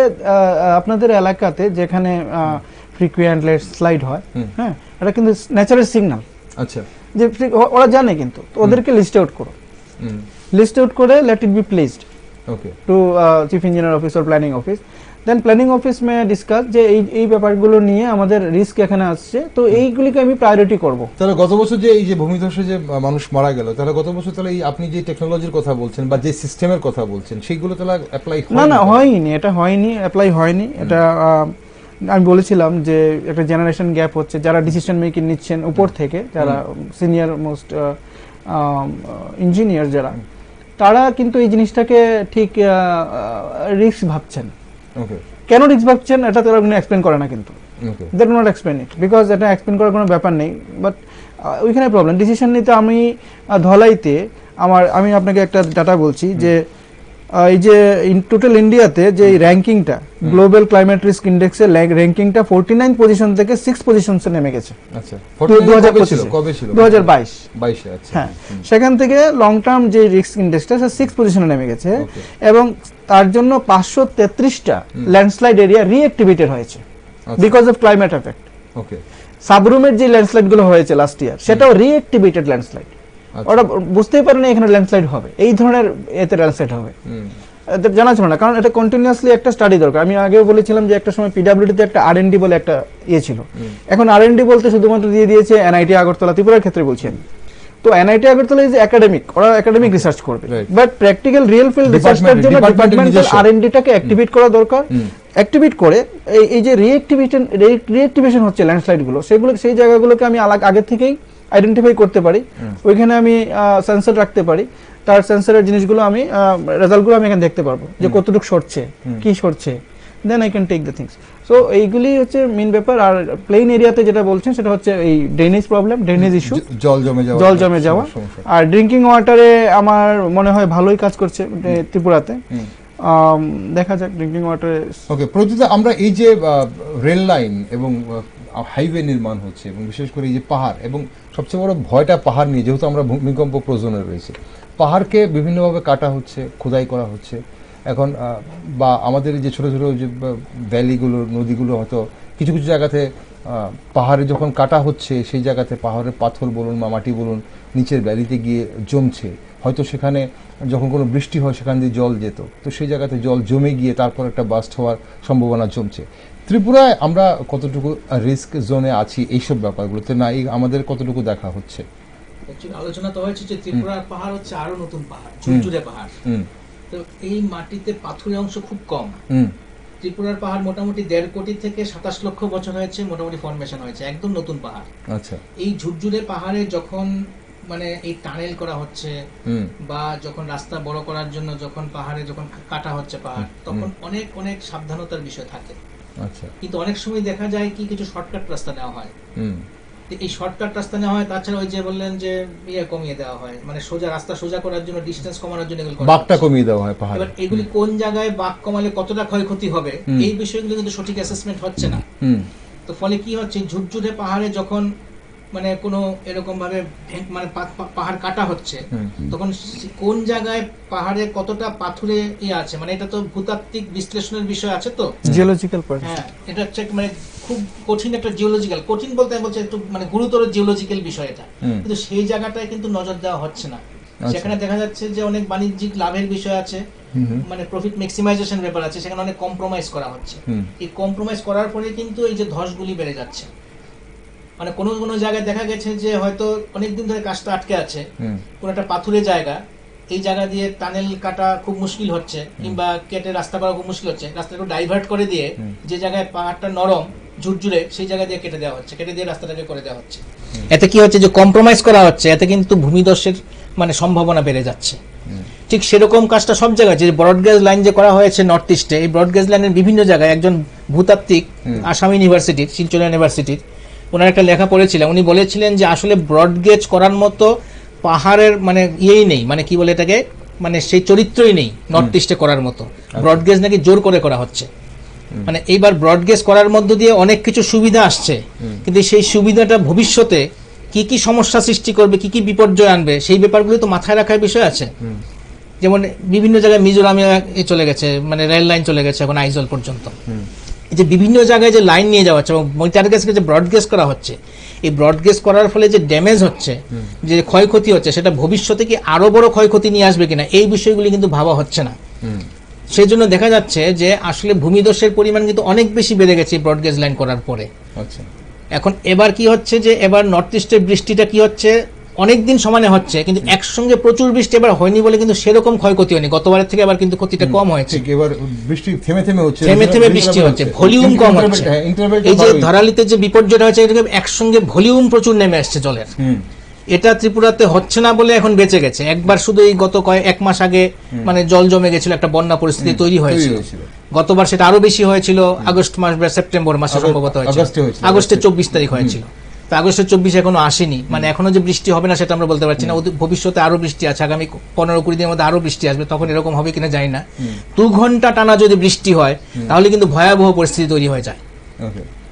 আপনাদের এলাকাতে যেখানে ফ্রিকুয়েন্ট ল্যান্ডস্লাইড হয়, হ্যাঁ, এটা কিন্তু ন্যাচারাল সিগন্যাল, আচ্ছা, যে ওরা জানে, কিন্তু ওদেরকে লিস্ট আউট করো, লিস্ট আউট করে let it be placed to chief engineer office or planning office, then planning office may discuss যে এই ব্যাপারগুলো নিয়ে আমাদের রিস্ক এখানে আসছে, তো এইগুলিকে আমি প্রায়োরিটি করব। তাহলে গত বছর যে এই যে ভূমিধসে যে মানুষ মারা গেল, তাহলে গত বছর তাহলে আপনি যে টেকনোলজির কথা বলছেন বা যে সিস্টেমের কথা বলছেন, সেইগুলো তাহলে অ্যাপ্লাই না হয়নি, এটা হয়নি, অ্যাপ্লাই হয়নি। এটা আমি বলেছিলাম যে একটা জেনারেশন গ্যাপ হচ্ছে, যারা ডিসিশন মেকিং নিচ্ছেন উপর থেকে, যারা সিনিয়র মোস্ট ইঞ্জিনিয়ার যারা, তারা কিন্তু এই জিনিসটাকে ঠিক রিস্ক ভাবছেন। কেন রিস্ক ভাবছেন এটা তারা এক্সপ্লেন করে না, কিন্তু they do not explain it, because এটা এক্সপ্লেন করার কোনো ব্যাপার নেই। বাট ওইখানে প্রবলেম, ডিসিশন নিতে আমি ধলাইতে আমি আপনাকে একটা ডাটা বলছি যে এই যে টোটাল ইন্ডিয়াতে যে র্যাঙ্কিংটা, গ্লোবাল ক্লাইমেট রিস্ক ইন্ডেক্সের র্যাঙ্কিংটা 49 পজিশন থেকে 6 পজিশনসে নেমে গেছে। আচ্ছা, 2022, হ্যাঁ, সেখান থেকে লং টার্ম যে রিস্ক ইন্ডেক্সটা 6 পজিশনে নেমে গেছে, এবং তার জন্য 533টা ল্যান্ডস্লাইড এরিয়া রিঅ্যাক্টিভেটেড হয়েছে বিকজ অফ ক্লাইমেট এফেক্ট। ওকে, সাবরুমের যে ল্যান্ডস্লাইড গুলো হয়েছে লাস্ট ইয়ার, সেটাও রিঅ্যাক্টিভেটেড ল্যান্ডস্লাইড। ওরা বুঝতেই পারেনি এখানে ল্যান্ডস্লাইড হবে, এই ধরনের এতে ল্যান্ডস্লাইড হবে, জানা ছিল না, কারণ এটা কন্টিনিউয়াসলি একটা স্টাডি দরকার। আমি আগেও বলেছিলাম যে একটা সময় পিডব্লিউডিতে একটা R&D বলে একটা ছিল, এখন R&D বলতে শুধুমাত্র দিয়ে দিয়েছে এনআইটি আগরতলা, ত্রিপুরার ক্ষেত্রে বলছি আমি। তো এনআইটি আগরতলা ইজ একাডেমিক, ওরা একাডেমিক রিসার্চ করবে, বাট প্র্যাকটিক্যাল রিয়েল ফিল্ড রিসার্চের জন্য ডিপার্টমেন্টাল R&Dটাকে অ্যাক্টিভেট করা দরকার। অ্যাক্টিভেট করে এই যে রিঅ্যাক্টিভেশন হচ্ছে ল্যান্ডস্লাইডগুলো, সেই জায়গাগুলোকে আমি আগে থেকেই আইডেন্টিফাই করতে পারি। ওইখানে আমি সেন্সর রাখতে পারি, তার সেন্সরের জিনিসগুলো আমি রেজাল্টগুলো আমি এখানে দেখতে পারবো যে কতটুকু সরছে, কি সরছে, then I can take the things. So এইগুলি হচ্ছে মেইন ব্যাপার। আর প্লেন এরিয়াতে যেটা বলছেন সেটা হচ্ছে এই ড্রেনেজ প্রবলেম, ড্রেনেজ ইস্যু, জল জমে যাওয়া। আর ড্রিঙ্কিং ওয়াটারে আমার মনে হয় ভালোই কাজ করছে ত্রিপুরাতে। দেখা যাক ড্রিঙ্কিং ওয়াটারে। ওকে, প্রতিটা আমরা এই যে রেল লাইন এবং হাইওয়ে নির্মাণ হচ্ছে এবং বিশেষ করে এই যে পাহাড়, এবং সবচেয়ে বড় ভয়টা পাহাড় নিয়ে, যেহেতু আমরা ভূমিকম্প প্রজনে রয়েছে, পাহাড়কে বিভিন্নভাবে কাটা হচ্ছে, খোদাই করা হচ্ছে এখন, বা আমাদের যে ছোট ছোট যে ভ্যালিগুলো, নদীগুলো হয়তো কিছু কিছু জায়গাতে পাহাড়ে যখন কাটা হচ্ছে সেই জায়গাতে পাহাড়ের পাথর বলুন বা মাটি বলুন নিচের ভ্যালিতে গিয়ে জমছে, হয়তো সেখানে যখন কোনো বৃষ্টি হয় সেখান দিয়ে জল যেত, তো সেই জায়গাতে জল জমে গিয়ে তারপর একটা বাস্ট হওয়ার সম্ভাবনা জমছে। ত্রিপুরায় আমরা কতটুকু রিস্ক জোনে আছি এইসব ব্যাপারগুলোতে, না আমাদের কতটুকু দেখা হচ্ছে? আলোচনা তো হয়েছে যে ত্রিপুরার পাহাড় হচ্ছে আরো নতুন পাহাড়, ঝুরঝুরে পাহাড়। তো এই মাটিতে পাথুরে অংশ খুব কম। ত্রিপুরার পাহাড় মোটামুটি 1.5 কোটি থেকে 27 লক্ষ বছর হয়েছে মোটামুটি ফর্মেশন হয়েছে, একদম নতুন পাহাড়। আচ্ছা, এই ঝুরঝুরে পাহাড়ে যখন মানে এই টানেল করা হচ্ছে বা যখন রাস্তা বড় করার জন্য যখন পাহাড়ে যখন কাটা হচ্ছে পাহাড়, তখন অনেক অনেক সাবধানতার বিষয় থাকে। আচ্ছা, কিন্তু অনেক সময় দেখা যায় কি কিছু শর্টকাট রাস্তা নেওয়া হয়। এই শর্টকাট রাস্তা নেওয়া হয়, তাছাড়া ওই যে বললেন যে কমিয়ে দেওয়া হয়, মানে সোজা রাস্তা সোজা করার জন্য, ডিসটেন্স কমানোর জন্য বাঁকটা কমিয়ে দেওয়া হয় পাহাড়ে। এবার এগুলি কোন জায়গায় বাঁক কমালে কতটা ক্ষয়ক্ষতি হবে এই বিষয়গুলো কিন্তু সঠিক অ্যাসেসমেন্ট হচ্ছে না। তো ফলে কি হচ্ছে, ঝুরঝুরে পাহাড়ে যখন মানে কোনো এরকম ভাবে মানে পাহাড় কাটা হচ্ছে, তখন কোন জায়গায় পাহাড়ে কতটা পাথুরে আছে, মানে এটা তো ভূতাত্ত্বিক বিশ্লেষণের বিষয় আছে, তো জিওলজিক্যাল পার্ট। হ্যাঁ, এটা হচ্ছে মানে খুব কঠিন একটা জিওলজিক্যাল, কঠিন বলতে আমি বলছি একটু মানে গুরুতর জিওলজিক্যাল বিষয় এটা, কিন্তু সেই জায়গাটায় কিন্তু নজর দেওয়া হচ্ছে না। সেখানে দেখা যাচ্ছে যে অনেক বাণিজ্যিক লাভের বিষয় আছে, মানে প্রফিট ম্যাক্সিমাইজেশন ব্যাপার আছে, সেখানে অনেক কম্প্রোমাইজ করা হচ্ছে। এই কম্প্রোমাইজ করার পরে কিন্তু এই যে ধসগুলি বেড়ে যাচ্ছে, মানে কোনো কোনো জায়গায় দেখা গেছে যে হয়তো অনেকদিন ধরে কাজটা আটকে আছে, কোন একটা পাথুরে জায়গা, এই জায়গা দিয়ে টানেল কাটা খুব মুশকিল হচ্ছে, কিংবা কেটে রাস্তা করা খুব মুশকিল হচ্ছে, রাস্তাটা ডাইভার্ট করে দিয়ে যে জায়গায় পাহাড়টা নরম ঝুরঝুরে সেই জায়গা দিয়ে কেটে দেওয়া হচ্ছে, কেটে দিয়ে রাস্তাটাকে করে দেওয়া হচ্ছে। এতে কি হচ্ছে যে কম্প্রোমাইজ করা হচ্ছে, এতে কিন্তু ভূমিধসের মানে সম্ভাবনা বেড়ে যাচ্ছে। ঠিক সেরকম কাজটা সব জায়গায়, যে ব্রডগেজ লাইন যে করা হয়েছে নর্থ ইস্টে, এই ব্রডগেজ লাইনের বিভিন্ন জায়গায় একজন ভূতাত্ত্বিক আসাম ইউনিভার্সিটির, শিলচর ইউনিভার্সিটির, ওনার একটা লেখা পড়েছিলেন, উনি বলেছিলেন যে আসলে ব্রডগেজ করার মতো পাহাড়ের মানে নেই, মানে কি বলে এটাকে, মানে সেই চরিত্রই নেই নর্থ ইস্টে করার মতো। ব্রডগেজ নাকি জোর করে করা হচ্ছে, মানে এইবার ব্রডগেজ করার মধ্য দিয়ে অনেক কিছু সুবিধা আসছে, কিন্তু সেই সুবিধাটা ভবিষ্যতে কি কি সমস্যা সৃষ্টি করবে, কি কি বিপর্যয় আনবে, সেই ব্যাপারগুলো তো মাথায় রাখার বিষয় আছে। যেমন বিভিন্ন জায়গায় মিজোরামে চলে গেছে, মানে রেল লাইন চলে গেছে এখন আইজল পর্যন্ত, যে বিভিন্ন জায়গায় যে লাইন নিয়ে যাওয়া হচ্ছে এবং মনিটর গেজ যে ব্রডগেজ করা হচ্ছে, এই ব্রডগেজ করার ফলে যে ড্যামেজ হচ্ছে, যে ক্ষয়ক্ষতি হচ্ছে, সেটা ভবিষ্যতে কি আরো বড় ক্ষয়ক্ষতি নিয়ে আসবে কিনা, এই বিষয়গুলি কিন্তু ভাবা হচ্ছে না। সেই জন্য দেখা যাচ্ছে যে আসলে ভূমিধসের পরিমাণ কিন্তু অনেক বেশি বেড়ে গেছে ব্রডগেজ লাইন করার পরে। আচ্ছা, এখন এবার কি হচ্ছে যে এবার নর্থ ইস্টের বৃষ্টিটা কি হচ্ছে, অনেকদিন সমানে হচ্ছে, কিন্তু একসঙ্গে প্রচুর বৃষ্টি এবার হয়নি বলে কিন্তু সেরকম ক্ষয়ক্ষতি হয়নি, গতবারের থেকে এবার কিন্তু ক্ষতিটা কম হয়েছে। এবার বৃষ্টি থেমে থেমে হচ্ছে, বৃষ্টি হচ্ছে, ভলিউম কম হচ্ছে। এই যে ধরালিতে যে বিপর্যয়টা হয়েছে, একসঙ্গে ভলিউম প্রচুর নেমে আসছে জলের, এটা ত্রিপুরাতে হচ্ছে না বলে এখন বেঁচে গেছে। একবার শুধু এই গত এক মাস আগে মানে জল জমে গেছিল, একটা বন্যা পরিস্থিতি তৈরি হয়েছিল। গতবার সেটা আরো বেশি হয়েছিল, আগস্ট মাস বা সেপ্টেম্বর মাসে সম্ভবত হয়েছিল, আগস্টের 24 তারিখ হয়েছিল। তো আগস্টের 24 এখনো আসেনি, মানে এখনো যে বৃষ্টি হবে না সেটা আমরা বলতে পারছি না। ভবিষ্যতে আরো বৃষ্টি আছে, আগামী 15-20 দিনের মধ্যে আরো বৃষ্টি আসবে, তখন এরকম হবে কিনা জানি না। 2 ঘন্টা টানা যদি বৃষ্টি হয় তাহলে কিন্তু ভয়াবহ পরিস্থিতি তৈরি হয়ে যায়।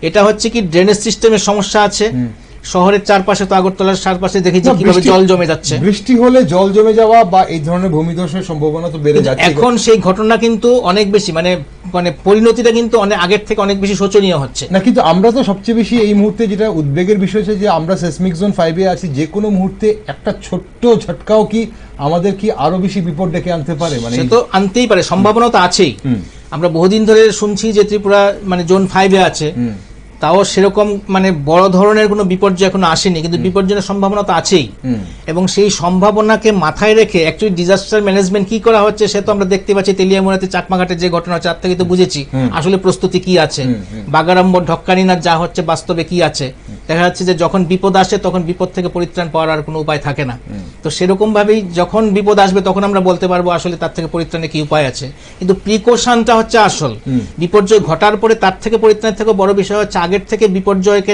এটা হচ্ছে কি ড্রেনেজ সিস্টেমের সমস্যা আছে, শহরের চারপাশে, তো আগরতলার চারপাশে দেখেছি কিভাবে জল জমে যাচ্ছে। বৃষ্টি হলে জল জমে যাওয়া বা এই ধরনের ভূমিধসের সম্ভাবনা তো বেড়ে যাচ্ছে। এখন সেই ঘটনা কিন্তু অনেক বেশি, মানে পরিণতিটা কিন্তু অনেক আগের থেকে অনেক বেশি শোচনীয় হচ্ছে না। কিন্তু আমরা তো সবচেয়ে বেশি এই মুহূর্তে যেটা উদ্বেগের বিষয় হচ্ছে যে আমরা সেসমিক জোন 5-এ আছি, যে কোনো মুহূর্তে একটা ছোট্ট ঝটকাও কি আমাদের কি আরো বেশি বিপদ ডেকে আনতে পারে, মানে সে তো আনতেই পারে, সম্ভাবনা তো আছেই। আমরা বহুদিন ধরে শুনছি যে ত্রিপুরা মানে জোন 5-এ আছে, তাও সেরকম মানে বড় ধরনের কোনো বিপর্যয় এখনো আসেনি, কিন্তু বিপর্যয়ের সম্ভাবনা তো আছেই। এবং সেই সম্ভাবনাকে মাথায় রেখে অ্যাকচুয়ালি ডিজাস্টার ম্যানেজমেন্ট কি করা হচ্ছে সে তো আমরা দেখতে পাচ্ছি। তেলিয়ামুড়াতে চাকমাঘাটের যে ঘটনা হচ্ছে তার থেকে তো বুঝেছি আসলে প্রস্তুতি কি আছে। বাগাড়ম্বর ঢক্কানিনাথ যা হচ্ছে বাস্তবে কি আছে, দেখা যাচ্ছে যে যখন বিপদ আসে তখন বিপদ থেকে পরিত্রাণ পাওয়ার আর কোনো উপায় থাকে না। তো সেরকম ভাবেই যখন বিপদ আসবে তখন আমরা বলতে পারবো আসলে তার থেকে পরিত্রাণের কি উপায় আছে। কিন্তু প্রিকশনটা হচ্ছে আসল। বিপর্যয় ঘটার পরে তার থেকে পরিত্রাণের থেকে বড় বিষয় হচ্ছে আগের থেকে বিপর্যয়কে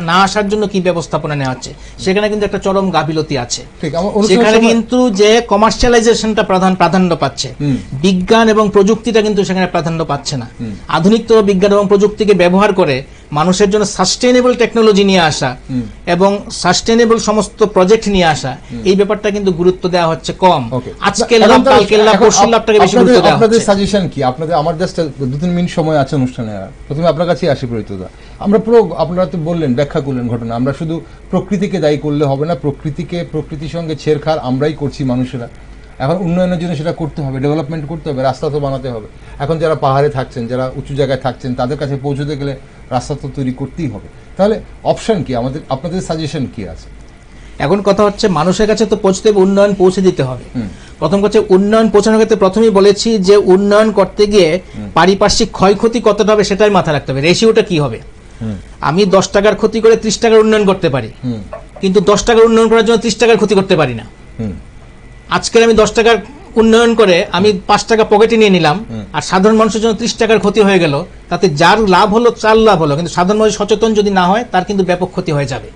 না আসার জন্য কি ব্যবস্থাপনা নেওয়া হচ্ছে। সেখানে কিন্তু একটা চরম গাফিলতি আছে। সেখানে কিন্তু যে কমার্শিয়ালাইজেশনটা প্রাধান্য পাচ্ছে, বিজ্ঞান এবং প্রযুক্তিটা কিন্তু সেখানে প্রাধান্য পাচ্ছে না। আধুনিকতম বিজ্ঞান এবং প্রযুক্তিকে ব্যবহার করে মানুষের জন্য সাস্টেইনেবল টেকনোলজি নিয়ে আসা এবং সাস্টেইনেবল সমস্ত প্রজেক্ট নিয়ে আসা, এই ব্যাপারটা কিন্তু গুরুত্ব দেওয়া হচ্ছে কম। আজকের লাভ কালকের লাভ পরশুর লাভটাকে বেশি গুরুত্ব দেওয়া হচ্ছে। আপনাদের সাজেশন কি? আপনাদের আমার জাস্ট 2-3 মিনিট সময় আছে অনুষ্ঠানে। প্রথমে আপনার কাছেই আসি প্রীতদা। আমরা পুরো আপনারা তো বললেন, ব্যাখ্যা করলেন ঘটনা। আমরা শুধু প্রকৃতিকে দায়ী করলে হবে না, প্রকৃতির সঙ্গে ছেড়খাড় আমরাই করছি মানুষেরা। এখন উন্নয়নের জন্য সেটা করতে হবে, ডেভেলপমেন্ট করতে হবে, রাস্তা তো বানাতে হবে। এখন যারা পাহাড়ে থাকছেন, যারা উঁচু জায়গায় থাকছেন, তাদের কাছে পৌঁছতে গেলে রাস্তা তো তৈরি করতেই হবে। তাহলে অপশন কি আপনাদের সাজেশন কি আছে? এখন কথা হচ্ছে মানুষের কাছে তো পৌঁছতে হবে, উন্নয়ন পৌঁছে দিতে হবে। প্রথম কথা উন্নয়ন পৌঁছানোর ক্ষেত্রে প্রথমেই বলেছি যে উন্নয়ন করতে গিয়ে পারিপার্শ্বিক ক্ষয়ক্ষতি কতটা হবে সেটাই মাথায় রাখতে হবে। রেশিওটা কি হবে? আমি 10 টাকার ক্ষতি করে 30 টাকার উন্নয়ন করতে পারি, কিন্তু 10 টাকার উন্নয়ন করার জন্য 30 টাকার ক্ষতি করতে পারি না। আজকের আমি 10 টাকার উন্নয়ন করে আমি 5 টাকা পকেটে নিয়ে নিলাম, আর সাধারণ মানুষের জন্য 30 টাকার ক্ষতি হয়ে গেল। তাতে যার লাভ হলো তার লাভ হলো, কিন্তু সাধারণ মানুষ সচেতন যদি না হয় তার কিন্তু ব্যাপক ক্ষতি হয়ে যাবে।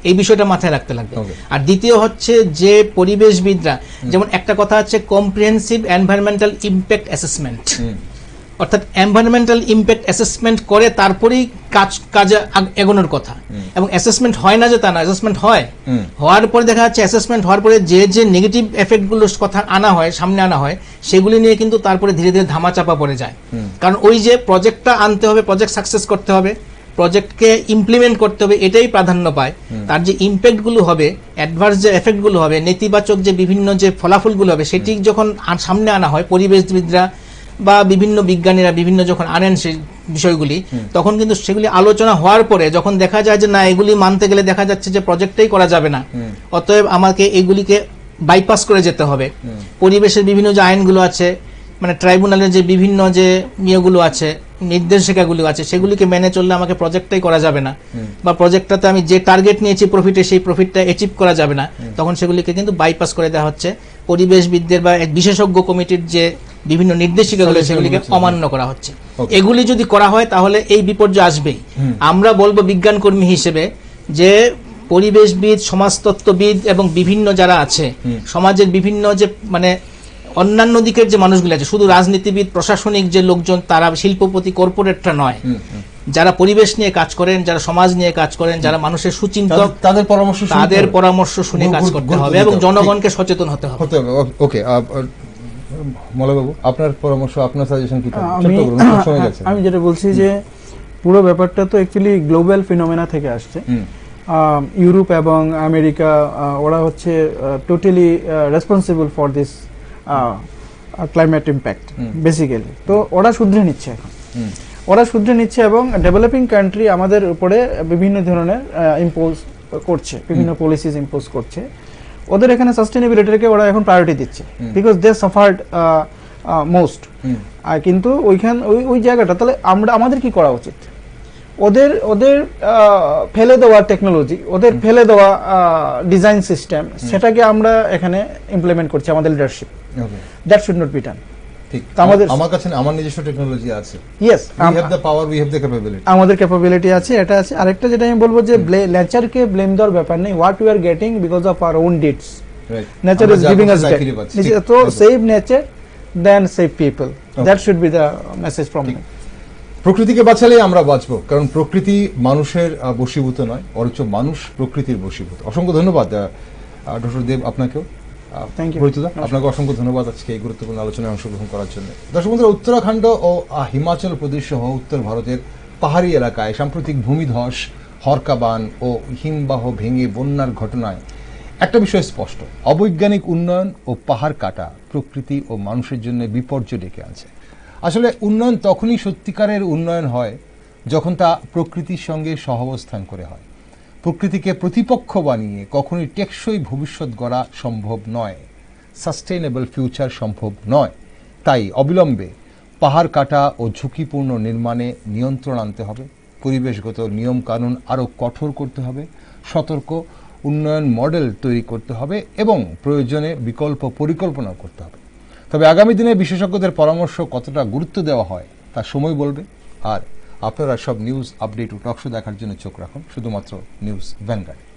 এই বিষয়টা মাথায় রাখতে লাগবে। আর দ্বিতীয় হচ্ছে যে পরিবেশবিদরা, যেমন একটা কথা আছে কম্প্রিহেন্সিভ এনভায়রনমেন্টাল ইম্প্যাক্ট অ্যাসেসমেন্ট, অর্থাৎ এনভায়রনমেন্টাল ইম্প্যাক্ট অ্যাসেসমেন্ট করে তারপরেই কাজে এগোনোর কথা। এবং অ্যাসেসমেন্ট হয় না যে তা না, অ্যাসেসমেন্ট হয়। হওয়ার পরে দেখা যাচ্ছে অ্যাসেসমেন্ট হওয়ার পরে যে নেগেটিভ এফেক্টগুলোর কথা সামনে আনা হয় সেগুলি নিয়ে কিন্তু তারপরে ধীরে ধীরে ধামাচাপা পড়ে যায়। কারণ ওই যে প্রজেক্টটা আনতে হবে, প্রজেক্ট সাকসেস করতে হবে, প্রজেক্টকে ইমপ্লিমেন্ট করতে হবে, এটাই প্রাধান্য পায়। তার যে ইম্প্যাক্টগুলো হবে, অ্যাডভার্স যে এফেক্টগুলো হবে, নেতিবাচক যে বিভিন্ন যে ফলাফলগুলো হবে, সেটি যখন সামনে আনা হয় পরিবেশবিদরা বা বিভিন্ন বিজ্ঞানীরা বিভিন্ন যখন আনেন সেই বিষয়গুলি, তখন কিন্তু সেগুলি আলোচনা হওয়ার পরে যখন দেখা যায় যে না এগুলি মানতে গেলে দেখা যাচ্ছে যে প্রজেক্টটাই করা যাবে না, অতএব আমাকে এগুলিকে বাইপাস করে যেতে হবে। পরিবেশের বিভিন্ন যে আইনগুলো আছে, মানে ট্রাইব্যুনালের যে বিভিন্ন যে নিয়মগুলো আছে, নির্দেশিকাগুলো আছে, সেগুলিকে মেনে চললে আমাকে প্রজেক্টটাই করা যাবে না, বা প্রজেক্টটাতে আমি যে টার্গেট নিয়েছি প্রফিটে সেই প্রফিটটা অ্যাচিভ করা যাবে না, তখন সেগুলিকে কিন্তু বাইপাস করে দেওয়া হচ্ছে। পরিবেশবিদদের বা বিশেষজ্ঞ কমিটির যে বিভিন্ন নির্দেশিকাগুলো সেগুলিকে অমান্য করা হচ্ছে। এগুলি যদি করা হয় তাহলে এই বিপর্যয় আসবেই। আমরা বলবো বিজ্ঞান কর্মী হিসেবে যে পরিবেশবিদ, সমাজতত্ত্ববিদ এবং বিভিন্ন যারা আছে সমাজের বিভিন্ন যে মানে অন্যান্য দিকের যে মানুষগুলো আছে, শুধু রাজনীতিবিদ, প্রশাসনিক যে লোকজন, তারা শিল্পপতি, কর্পোরেটরা নয়, যারা পরিবেশ নিয়ে কাজ করেন, যারা সমাজ নিয়ে কাজ করেন, যারা মানুষের সুচিন্তক, তাদের পরামর্শ শুনে কাজ করতে হবে এবং জনগণকে সচেতন হতে হবে। ওকে, মলয়বাবু আপনার পরামর্শ, আপনার সাজেশন কি? আমি যেটা বলছি যে পুরো ব্যাপারটা তো অ্যাকচুয়ালি গ্লোবাল ফিনোমেনা থেকে আসছে। ইউরোপ এবং আমেরিকা ওরা হচ্ছে totally responsible for this climate impact basically. তো ওরা শুধরে নিচ্ছে এখন, ওরা শুধরে নিচ্ছে এবং ডেভেলপিং কান্ট্রি আমাদের উপরে বিভিন্ন ধরনের ইম্পোজ করছে, বিভিন্ন পলিসিস ইম্পোজ করছে। ওদের এখানে সাস্টেনেবিলিটিকে ওরা এখন প্রায়োরিটি দিচ্ছে, বিকজ দে সাফার্ড মোস্ট। কিন্তু ওই জায়গাটা তাহলে আমাদের কি করা উচিত? ওদের ফেলে দেওয়া টেকনোলজি, ওদের ফেলে দেওয়া ডিজাইন সিস্টেম, সেটাকে আমরা এখানে ইমপ্লিমেন্ট করছি আমাদের leadership. That should not be done. ঠিক, আমার কাছে আমার নিজস্ব টেকনোলজি আছে। Yes, we have the power, we have the capability. আমাদের ক্যাপাবিলিটি আছে, এটা আছে। আরেকটা যেটা আমি বলবো যে নেচারকে ব্লেম দেওয়ার ব্যাপার নেই। What we are getting because of our own deeds, nature is giving us back. তো save nature then save people, that should be the message from me. প্রকৃতিকে বাঁচালেই আমরা বাঁচবো, কারণ প্রকৃতি মানুষের বশীভূত নয়, বরঞ্চ মানুষ প্রকৃতির বশীভূত। অসংখ্য ধন্যবাদ ডক্টর দেব আপনাকেও। আপনাকে অসংখ্য ধন্যবাদ আজকে এই গুরুত্বপূর্ণ আলোচনায় অংশগ্রহণ করার জন্য। দর্শক বন্ধুরা, উত্তরাখণ্ড ও হিমাচল প্রদেশ সহ উত্তর ভারতের পাহাড়ি এলাকায় সাম্প্রতিক ভূমিধস, হরকাবান ও হিমবাহ ভেঙে বন্যার ঘটনায় একটা বিষয় স্পষ্ট: অবৈজ্ঞানিক উন্নয়ন ও পাহাড় কাটা প্রকৃতি ও মানুষের জন্য বিপর্যয় ডেকে আনছে। আসলে উন্নয়ন তখনই সত্যিকারের উন্নয়ন হয় যখন তা প্রকৃতির সঙ্গে সহাবস্থান করে হয়। প্রকৃতিকে প্রতিপক্ষ বানিয়ে কখনোই টেকসই ভবিষ্যৎ গড়া সম্ভব নয়, সাস্টেইনেবল ফিউচার সম্ভব নয়। তাই অবিলম্বে পাহাড় কাটা ও ঝুঁকিপূর্ণ নির্মাণে নিয়ন্ত্রণ আনতে হবে, পরিবেশগত নিয়মকানুন আরও কঠোর করতে হবে, সতর্ক উন্নয়ন মডেল তৈরি করতে হবে এবং প্রয়োজনে বিকল্প পরিকল্পনা করতে হবে। তবে আগামী দিনে বিশেষজ্ঞদের পরামর্শ কতটা গুরুত্ব দেওয়া হয় তা সময় বলবে। আর আপনারা সব নিউজ আপডেট ও টকশো দেখার জন্য চোখ রাখুন শুধুমাত্র নিউজ ভ্যানগার্ড।